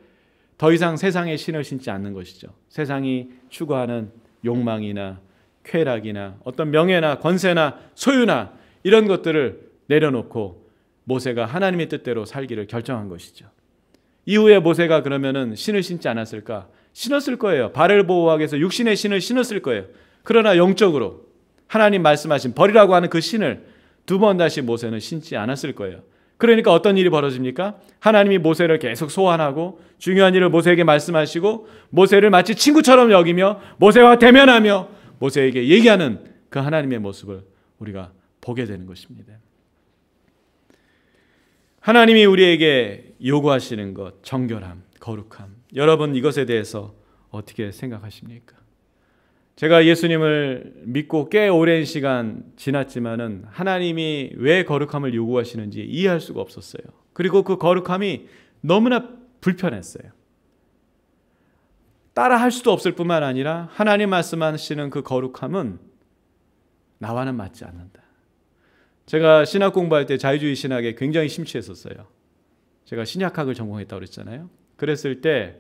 더 이상 세상의 신을 신지 않는 것이죠. 세상이 추구하는 욕망이나 쾌락이나 어떤 명예나 권세나 소유나 이런 것들을 내려놓고 모세가 하나님의 뜻대로 살기를 결정한 것이죠. 이후에 모세가 그러면은 신을 신지 않았을까? 신었을 거예요. 발을 보호하기 위해서 육신의 신을 신었을 거예요. 그러나 영적으로 하나님 말씀하신 버리라고 하는 그 신을 두 번 다시 모세는 신지 않았을 거예요. 그러니까 어떤 일이 벌어집니까? 하나님이 모세를 계속 소환하고 중요한 일을 모세에게 말씀하시고 모세를 마치 친구처럼 여기며 모세와 대면하며 모세에게 얘기하는 그 하나님의 모습을 우리가 보게 되는 것입니다. 하나님이 우리에게 요구하시는 것, 정결함, 거룩함. 여러분 이것에 대해서 어떻게 생각하십니까? 제가 예수님을 믿고 꽤 오랜 시간 지났지만은 하나님이 왜 거룩함을 요구하시는지 이해할 수가 없었어요. 그리고 그 거룩함이 너무나 불편했어요. 따라 할 수도 없을 뿐만 아니라 하나님 말씀하시는 그 거룩함은 나와는 맞지 않는다. 제가 신학 공부할 때 자유주의 신학에 굉장히 심취했었어요. 제가 신약학을 전공했다고 그랬잖아요. 그랬을 때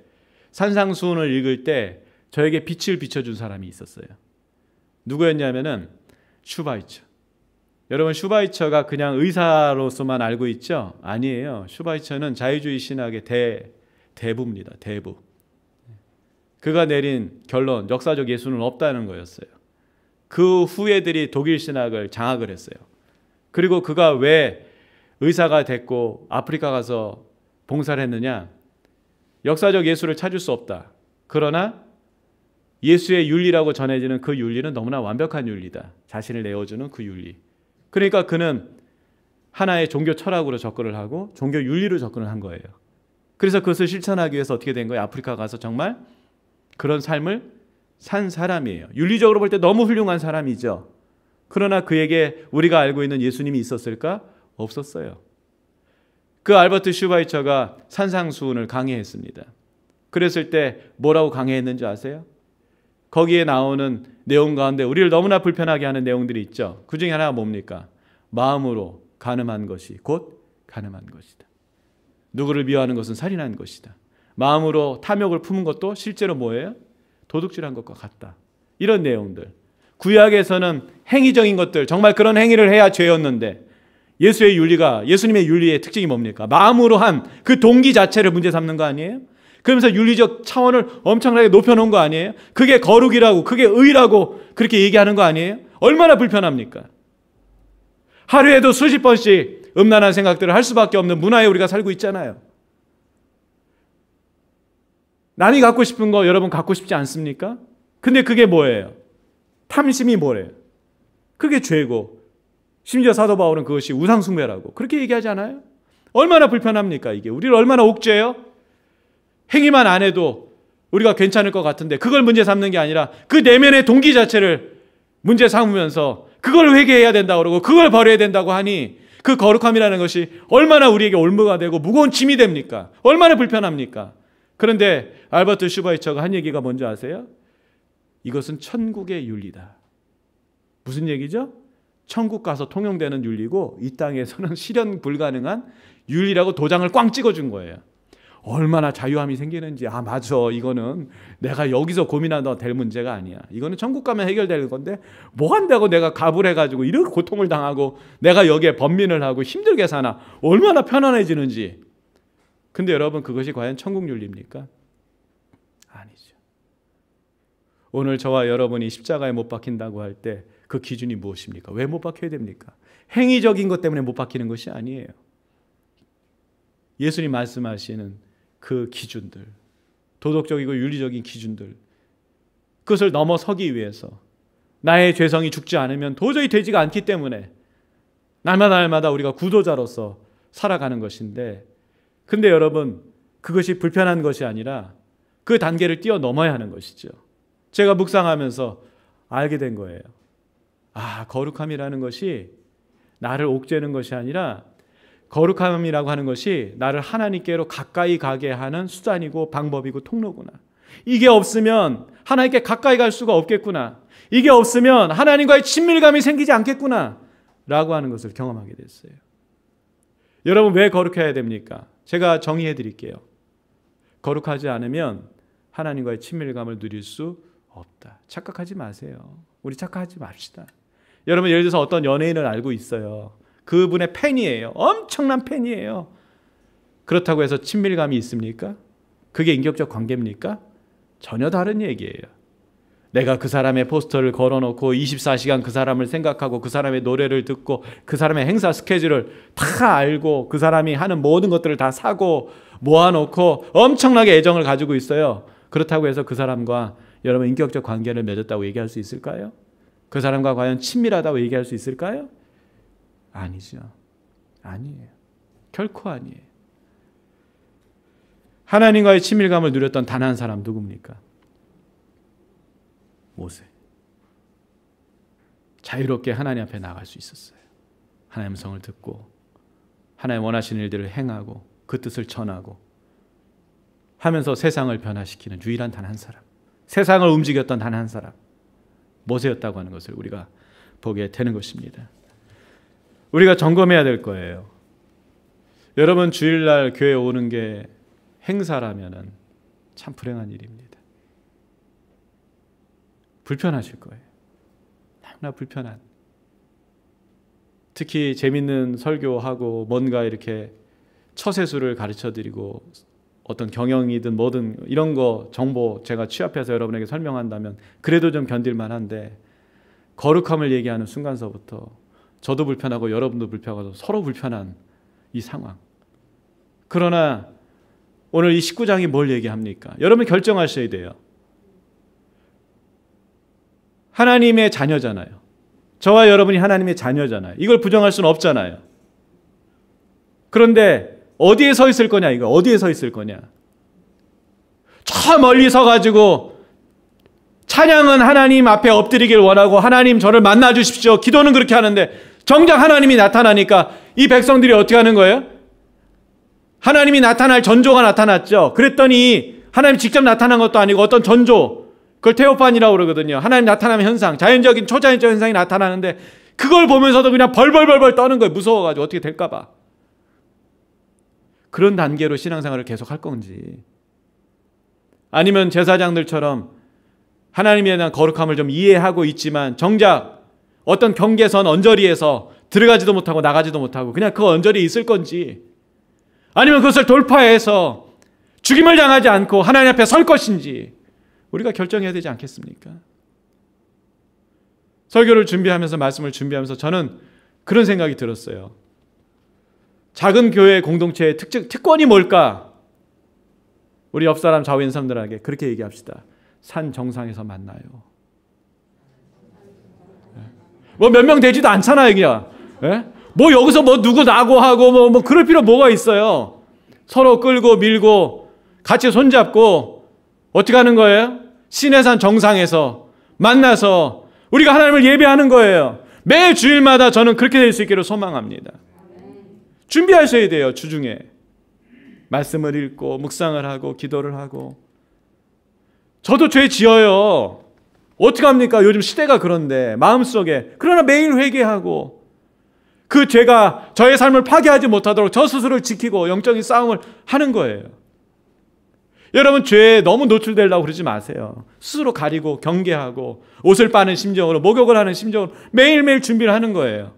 산상수훈을 읽을 때 저에게 빛을 비춰준 사람이 있었어요. 누구였냐면은 슈바이처. 여러분 슈바이처가 그냥 의사로서만 알고 있죠? 아니에요. 슈바이처는 자유주의 신학의 대부입니다. 대부. 그가 내린 결론, 역사적 예수는 없다는 거였어요. 그 후예들이 독일 신학을 장악을 했어요. 그리고 그가 왜 의사가 됐고 아프리카 가서 봉사를 했느냐? 역사적 예수를 찾을 수 없다. 그러나 예수의 윤리라고 전해지는 그 윤리는 너무나 완벽한 윤리다. 자신을 내어주는 그 윤리. 그러니까 그는 하나의 종교 철학으로 접근을 하고 종교 윤리로 접근을 한 거예요. 그래서 그것을 실천하기 위해서 어떻게 된 거예요? 아프리카 가서 정말 그런 삶을 산 사람이에요. 윤리적으로 볼 때 너무 훌륭한 사람이죠. 그러나 그에게 우리가 알고 있는 예수님이 있었을까? 없었어요. 그 알버트 슈바이처가 산상수훈을 강해했습니다. 그랬을 때 뭐라고 강해했는지 아세요? 거기에 나오는 내용 가운데 우리를 너무나 불편하게 하는 내용들이 있죠. 그 중에 하나가 뭡니까? 마음으로 간음한 것이 곧 간음한 것이다. 누구를 미워하는 것은 살인한 것이다. 마음으로 탐욕을 품은 것도 실제로 뭐예요? 도둑질한 것과 같다. 이런 내용들. 구약에서는 행위적인 것들, 정말 그런 행위를 해야 죄였는데 예수의 윤리가, 예수님의 윤리의 특징이 뭡니까? 마음으로 한 그 동기 자체를 문제 삼는 거 아니에요? 그러면서 윤리적 차원을 엄청나게 높여놓은 거 아니에요? 그게 거룩이라고, 그게 의라고 그렇게 얘기하는 거 아니에요? 얼마나 불편합니까? 하루에도 수십 번씩 음란한 생각들을 할 수밖에 없는 문화에 우리가 살고 있잖아요. 남이 갖고 싶은 거 여러분 갖고 싶지 않습니까? 근데 그게 뭐예요? 탐심이 뭐래요? 그게 죄고, 심지어 사도 바울은 그것이 우상숭배라고 그렇게 얘기하지 않아요? 얼마나 불편합니까 이게? 우리를 얼마나 옥죄요? 행위만 안 해도 우리가 괜찮을 것 같은데 그걸 문제 삼는 게 아니라 그 내면의 동기 자체를 문제 삼으면서 그걸 회개해야 된다고 그러고 그걸 버려야 된다고 하니 그 거룩함이라는 것이 얼마나 우리에게 올무가 되고 무거운 짐이 됩니까? 얼마나 불편합니까? 그런데 알버트 슈바이처가 한 얘기가 뭔지 아세요? 이것은 천국의 윤리다. 무슨 얘기죠? 천국 가서 통용되는 윤리고 이 땅에서는 실현 불가능한 윤리라고 도장을 꽝 찍어준 거예요. 얼마나 자유함이 생기는지. 아 맞아, 이거는 내가 여기서 고민하다 될 문제가 아니야. 이거는 천국 가면 해결될 건데 뭐 한다고 내가 갑을 해가지고 이렇게 고통을 당하고 내가 여기에 번민을 하고 힘들게 사나. 얼마나 편안해지는지. 근데 여러분 그것이 과연 천국 윤리입니까? 아니죠. 오늘 저와 여러분이 십자가에 못 박힌다고 할 때 그 기준이 무엇입니까? 왜 못 박혀야 됩니까? 행위적인 것 때문에 못 박히는 것이 아니에요. 예수님 말씀하시는 그 기준들, 도덕적이고 윤리적인 기준들, 그것을 넘어서기 위해서 나의 죄성이 죽지 않으면 도저히 되지가 않기 때문에 날마다 우리가 구도자로서 살아가는 것인데, 근데 여러분 그것이 불편한 것이 아니라 그 단계를 뛰어넘어야 하는 것이죠. 제가 묵상하면서 알게 된 거예요. 아, 거룩함이라는 것이 나를 옥죄는 것이 아니라 거룩함이라고 하는 것이 나를 하나님께로 가까이 가게 하는 수단이고 방법이고 통로구나. 이게 없으면 하나님께 가까이 갈 수가 없겠구나. 이게 없으면 하나님과의 친밀감이 생기지 않겠구나 라고 하는 것을 경험하게 됐어요. 여러분 왜 거룩해야 됩니까? 제가 정의해 드릴게요. 거룩하지 않으면 하나님과의 친밀감을 누릴 수 없다. 착각하지 마세요. 우리 착각하지 맙시다. 여러분 예를 들어서 어떤 연예인을 알고 있어요. 그분의 팬이에요. 엄청난 팬이에요. 그렇다고 해서 친밀감이 있습니까? 그게 인격적 관계입니까? 전혀 다른 얘기예요. 내가 그 사람의 포스터를 걸어놓고 24시간 그 사람을 생각하고 그 사람의 노래를 듣고 그 사람의 행사 스케줄을 다 알고 그 사람이 하는 모든 것들을 다 사고 모아놓고 엄청나게 애정을 가지고 있어요. 그렇다고 해서 그 사람과 여러분 인격적 관계를 맺었다고 얘기할 수 있을까요? 그 사람과 과연 친밀하다고 얘기할 수 있을까요? 아니죠. 아니에요. 결코 아니에요. 하나님과의 친밀감을 누렸던 단 한 사람 누굽니까? 모세. 자유롭게 하나님 앞에 나갈 수 있었어요. 하나님의 성을 듣고 하나님 원하시는 일들을 행하고 그 뜻을 전하고 하면서 세상을 변화시키는 유일한 단 한 사람, 세상을 움직였던 단 한 사람, 모세였다고 하는 것을 우리가 보게 되는 것입니다. 우리가 점검해야 될 거예요. 여러분 주일날 교회 오는 게 행사라면은 참 불행한 일입니다. 불편하실 거예요. 너무나 불편한. 특히 재밌는 설교하고 뭔가 이렇게 처세술을 가르쳐드리고 어떤 경영이든 뭐든 이런 거 정보 제가 취합해서 여러분에게 설명한다면 그래도 좀 견딜만 한데, 거룩함을 얘기하는 순간서부터 저도 불편하고 여러분도 불편하고 서로 불편한 이 상황. 그러나 오늘 이 19장이 뭘 얘기합니까? 여러분 결정하셔야 돼요. 하나님의 자녀잖아요. 저와 여러분이 하나님의 자녀잖아요. 이걸 부정할 수는 없잖아요. 그런데 어디에 서 있을 거냐, 이거 어디에 서 있을 거냐. 저 멀리 서가지고 찬양은 하나님 앞에 엎드리길 원하고 하나님 저를 만나 주십시오, 기도는 그렇게 하는데 정작 하나님이 나타나니까 이 백성들이 어떻게 하는 거예요? 하나님이 나타날 전조가 나타났죠. 그랬더니 하나님 직접 나타난 것도 아니고 어떤 전조, 그걸 테오판이라고 그러거든요. 하나님 나타나는 현상, 자연적인 초자연적 현상이 나타나는데 그걸 보면서도 그냥 벌벌벌벌 떠는 거예요. 무서워가지고 어떻게 될까 봐. 그런 단계로 신앙생활을 계속 할 건지, 아니면 제사장들처럼 하나님에 대한 거룩함을 좀 이해하고 있지만 정작 어떤 경계선 언저리에서 들어가지도 못하고 나가지도 못하고 그냥 그 언저리에 있을 건지, 아니면 그것을 돌파해서 죽임을 당하지 않고 하나님 앞에 설 것인지 우리가 결정해야 되지 않겠습니까? 설교를 준비하면서 말씀을 준비하면서 저는 그런 생각이 들었어요. 작은 교회 공동체의 특권이 뭘까? 우리 옆 사람 좌우인 사람들에게 그렇게 얘기합시다. 산 정상에서 만나요. 뭐 몇 명 되지도 않잖아요, 그냥. 예? 뭐 여기서 뭐 누구 나고 하고 뭐 그럴 필요 뭐가 있어요? 서로 끌고 밀고 같이 손잡고 어떻게 하는 거예요? 시내산 정상에서 만나서 우리가 하나님을 예배하는 거예요. 매 주일마다 저는 그렇게 될 수 있기를 소망합니다. 준비하셔야 돼요. 주중에 말씀을 읽고 묵상을 하고 기도를 하고. 저도 죄 지어요. 어떻게 합니까? 요즘 시대가 그런데 마음속에. 그러나 매일 회개하고 그 죄가 저의 삶을 파괴하지 못하도록 저 스스로를 지키고 영적인 싸움을 하는 거예요. 여러분, 죄에 너무 노출되려고 그러지 마세요. 스스로 가리고 경계하고 옷을 빠는 심정으로, 목욕을 하는 심정으로 매일매일 준비를 하는 거예요.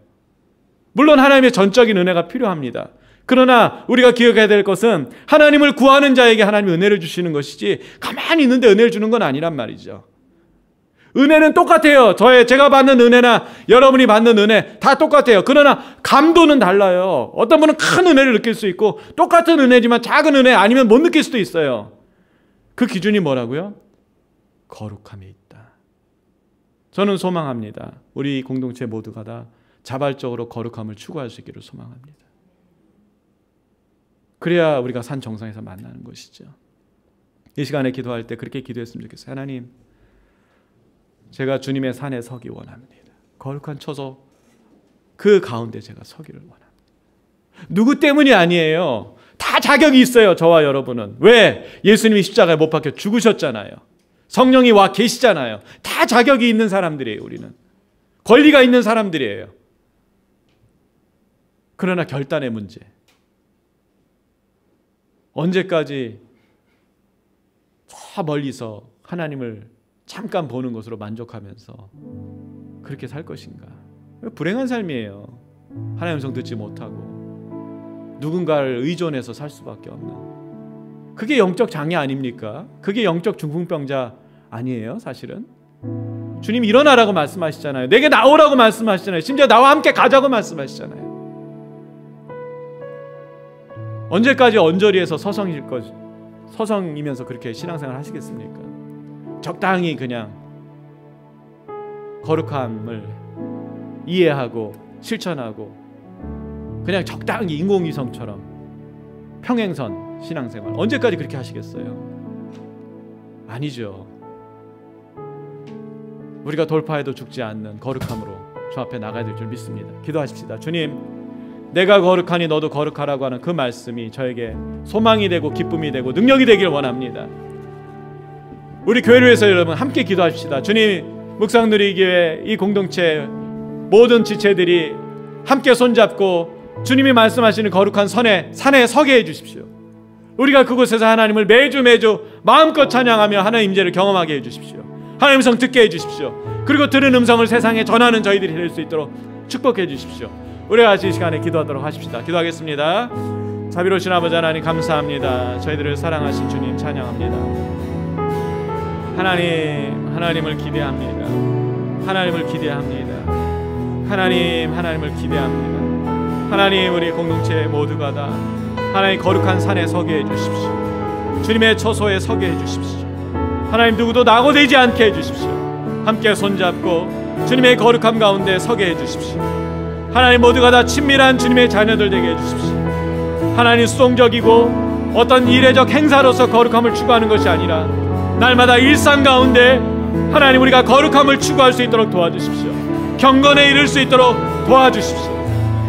물론 하나님의 전적인 은혜가 필요합니다. 그러나 우리가 기억해야 될 것은 하나님을 구하는 자에게 하나님이 은혜를 주시는 것이지 가만히 있는데 은혜를 주는 건 아니란 말이죠. 은혜는 똑같아요. 제가 받는 은혜나 여러분이 받는 은혜 다 똑같아요. 그러나 감도는 달라요. 어떤 분은 큰 은혜를 느낄 수 있고 똑같은 은혜지만 작은 은혜 아니면 못 느낄 수도 있어요. 그 기준이 뭐라고요? 거룩함에 있다. 저는 소망합니다. 우리 공동체 모두가 다 자발적으로 거룩함을 추구할 수 있기를 소망합니다. 그래야 우리가 산 정상에서 만나는 것이죠. 이 시간에 기도할 때 그렇게 기도했으면 좋겠어요. 하나님, 제가 주님의 산에 서기 원합니다. 거룩한 처소 그 가운데 제가 서기를 원합니다. 누구 때문이 아니에요. 다 자격이 있어요. 저와 여러분은. 왜? 예수님이 십자가에 못 박혀 죽으셨잖아요. 성령이 와 계시잖아요. 다 자격이 있는 사람들이에요. 우리는 권리가 있는 사람들이에요. 그러나 결단의 문제. 언제까지 저 멀리서 하나님을 잠깐 보는 것으로 만족하면서 그렇게 살 것인가? 불행한 삶이에요. 하나님의 음성 듣지 못하고 누군가를 의존해서 살 수밖에 없는. 그게 영적 장애 아닙니까? 그게 영적 중풍병자 아니에요, 사실은? 주님이 일어나라고 말씀하시잖아요. 내게 나오라고 말씀하시잖아요. 심지어 나와 함께 가자고 말씀하시잖아요. 언제까지 언저리에서 서성이면서 그렇게 신앙생활 하시겠습니까? 적당히 그냥 거룩함을 이해하고 실천하고 그냥 적당히 인공위성처럼 평행선 신앙생활 언제까지 그렇게 하시겠어요? 아니죠. 우리가 돌파해도 죽지 않는 거룩함으로 주 앞에 나가야 될 줄 믿습니다. 기도하십시다. 주님, 내가 거룩하니 너도 거룩하라고 하는 그 말씀이 저에게 소망이 되고 기쁨이 되고 능력이 되길 원합니다. 우리 교회를 위해서 여러분 함께 기도하십시다. 주님, 묵상누리교회 이 공동체 모든 지체들이 함께 손잡고 주님이 말씀하시는 거룩한 산에 서게 해주십시오. 우리가 그곳에서 하나님을 매주 마음껏 찬양하며 하나님 임재를 경험하게 해주십시오. 하나님 음성 듣게 해주십시오. 그리고 들은 음성을 세상에 전하는 저희들이 될 수 있도록 축복해 주십시오. 우리가 이 시간에 기도하도록 하십시다. 기도하겠습니다. 자비로우신 아버지 하나님 감사합니다. 저희들을 사랑하신 주님 찬양합니다. 하나님을 기대합니다. 하나님을 기대합니다. 하나님을 기대합니다. 하나님, 우리 공동체 모두가 다 하나님 거룩한 산에 서게 해주십시오. 주님의 처소에 서게 해주십시오. 하나님, 누구도 낙오되지 않게 해주십시오. 함께 손잡고 주님의 거룩함 가운데 서게 해주십시오. 하나님, 모두가 다 친밀한 주님의 자녀들 되게 해주십시오. 하나님, 수동적이고 어떤 이례적 행사로서 거룩함을 추구하는 것이 아니라 날마다 일상 가운데 하나님, 우리가 거룩함을 추구할 수 있도록 도와주십시오. 경건에 이를 수 있도록 도와주십시오.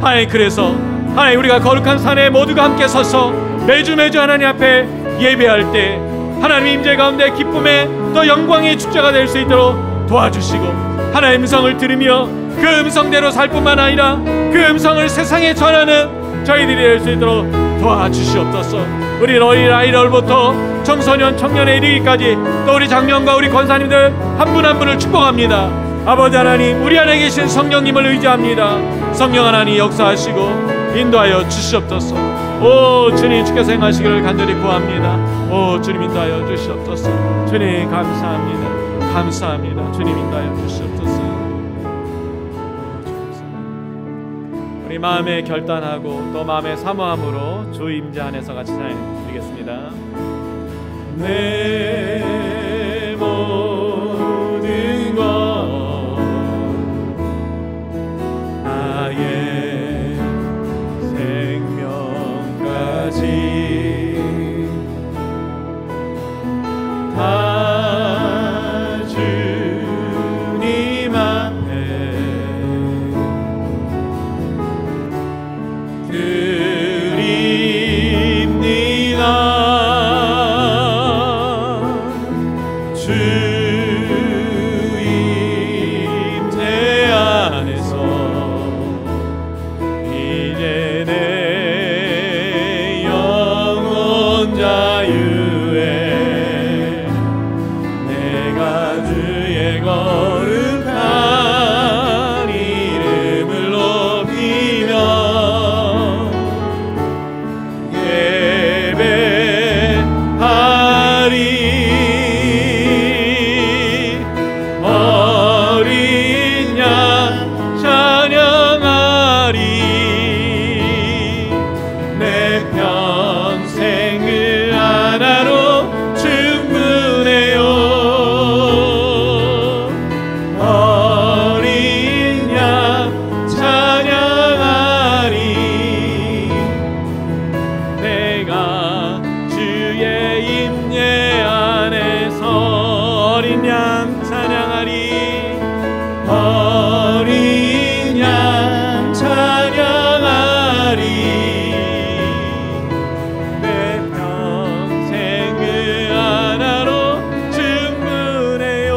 하나님, 그래서 하나님, 우리가 거룩한 산에 모두가 함께 서서 매주 하나님 앞에 예배할 때 하나님 임재 가운데 기쁨의 또 영광의 축제가 될 수 있도록 도와주시고, 하나님 음성을 들으며 그 음성대로 살 뿐만 아니라 그 음성을 세상에 전하는 저희들이 될 수 있도록 도와주시옵소서. 우리 어린 아이들부터 청소년, 청년에 이르기까지 또 우리 장년과 우리 권사님들 한 분 한 분을 축복합니다. 아버지 하나님, 우리 안에 계신 성령님을 의지합니다. 성령 하나님 역사하시고 인도하여 주시옵소서. 오 주님, 주께서 행하시기를 간절히 구합니다. 오 주님, 인도하여 주시옵소서. 주님 감사합니다. 감사합니다. 주님 인도하여 주시옵소서. 우리 우리 마음에 결단하고 또 마음에 사모함으로 주 임재 안에서 같이 찬양드리겠습니다. 내 모든 것 나의 생명까지 다 주님 앞에 드립니다. 주 임재 안에서 이제 내 영혼 자유에 내가 주의 거룩한 이름을 높이며 예배하리. 어린 양 찬양하리. 내 평생 그 하나로 충분해요. 어린 양 찬양하리. 내가 주의 임재 안에서 어린 양 찬양하리. 어린 양 찬양하리. 내 평생 그 하나로 충분해요.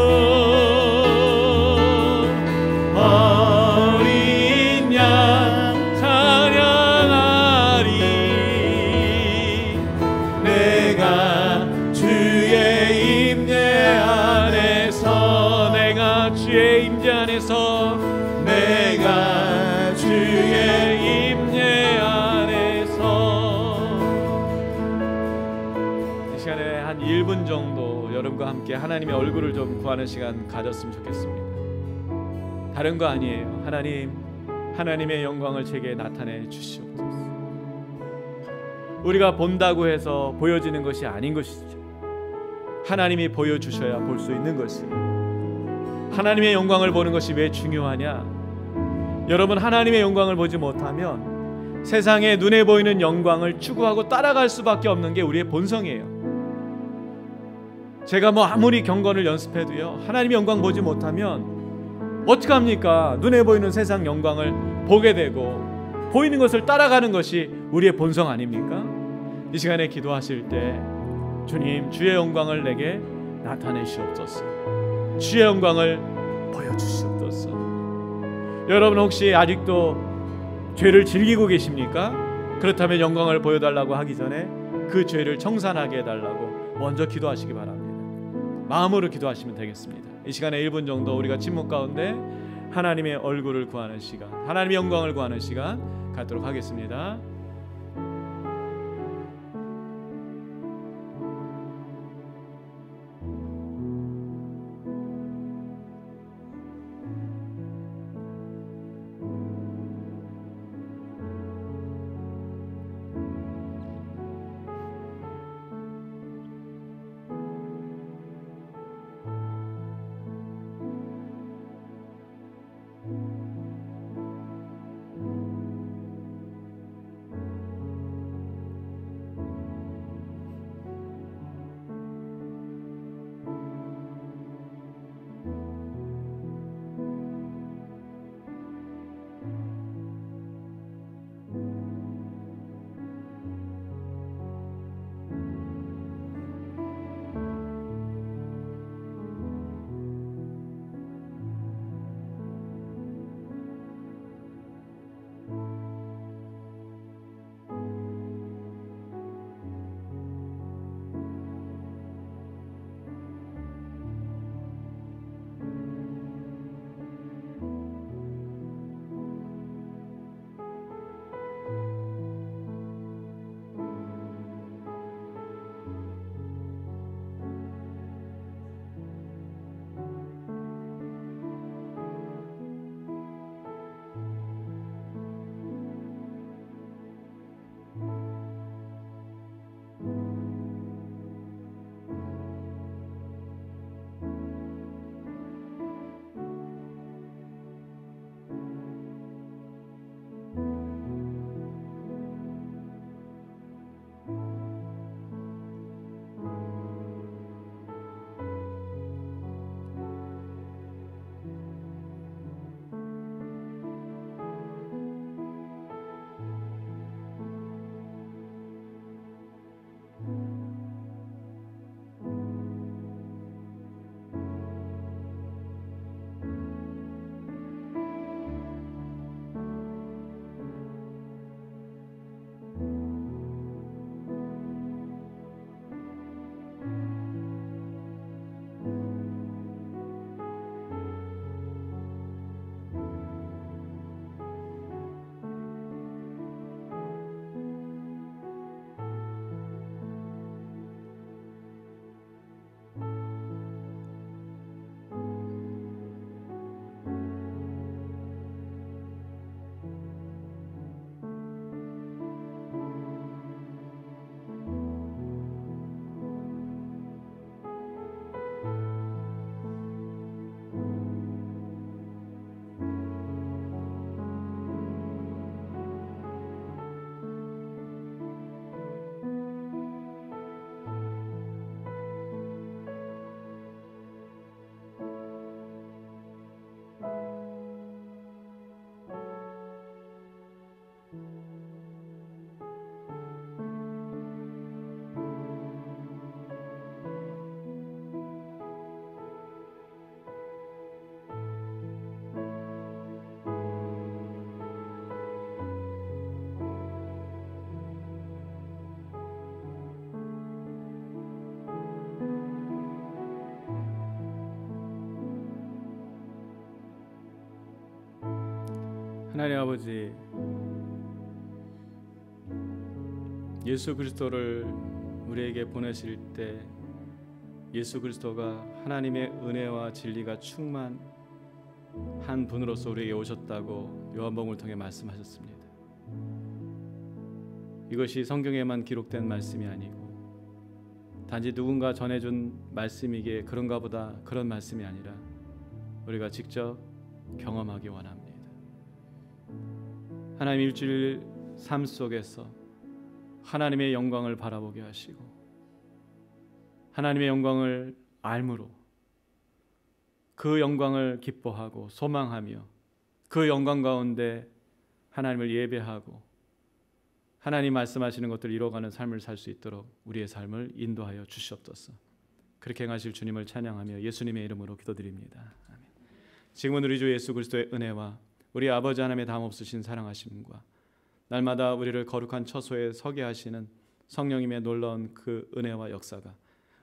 어린 양 찬양하리. 내가 주의 임재 안에서 내가 주의 임재 안에서 내가 주의 임재 안에서 이 시간에 한 1분 정도 여러분과 함께 하나님의 얼굴을 좀 구하는 시간 가졌으면 좋겠습니다. 다른 거 아니에요. 하나님, 하나님의 영광을 제게 나타내 주시옵소서. 우리가 본다고 해서 보여지는 것이 아닌 것이죠. 하나님이 보여주셔야 볼 수 있는 것이에요. 하나님의 영광을 보는 것이 왜 중요하냐? 여러분, 하나님의 영광을 보지 못하면 세상에 눈에 보이는 영광을 추구하고 따라갈 수밖에 없는 게 우리의 본성이에요. 제가 뭐 아무리 경건을 연습해도요, 하나님의 영광 보지 못하면 어떡합니까? 눈에 보이는 세상 영광을 보게 되고 보이는 것을 따라가는 것이 우리의 본성 아닙니까? 이 시간에 기도하실 때 주님, 주의 영광을 내게 나타내시옵소서. 주의 영광을 보여주시옵소서. 여러분, 혹시 아직도 죄를 즐기고 계십니까? 그렇다면 영광을 보여달라고 하기 전에 그 죄를 청산하게 해달라고 먼저 기도하시기 바랍니다. 마음으로 기도하시면 되겠습니다. 이 시간에 1분 정도 우리가 침묵 가운데 하나님의 얼굴을 구하는 시간, 하나님의 영광을 구하는 시간 갖도록 하겠습니다. 하나님 아버지, 예수 그리스도를 우리에게 보내실 때 예수 그리스도가 하나님의 은혜와 진리가 충만한 분으로서 우리에게 오셨다고 요한복음을 통해 말씀하셨습니다. 이것이 성경에만 기록된 말씀이 아니고 단지 누군가 전해준 말씀이기에 그런가 보다 그런 말씀이 아니라 우리가 직접 경험하기 원합니다. 하나님 일주일 삶 속에서 하나님의 영광을 바라보게 하시고 하나님의 영광을 알므로 그 영광을 기뻐하고 소망하며 그 영광 가운데 하나님을 예배하고 하나님 말씀하시는 것들을 이뤄가는 삶을 살 수 있도록 우리의 삶을 인도하여 주시옵소서. 그렇게 행하실 주님을 찬양하며 예수님의 이름으로 기도드립니다. 아멘. 지금은 우리 주 예수 그리스도의 은혜와 우리 아버지 하나님의 다함없으신 사랑하심과 날마다 우리를 거룩한 처소에 서게 하시는 성령님의 놀라운 그 은혜와 역사가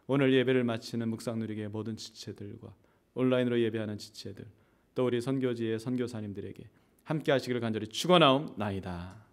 오늘 예배를 마치는 묵상누리교의 모든 지체들과 온라인으로 예배하는 지체들 또 우리 선교지의 선교사님들에게 함께 하시기를 간절히 축원하옵나이다.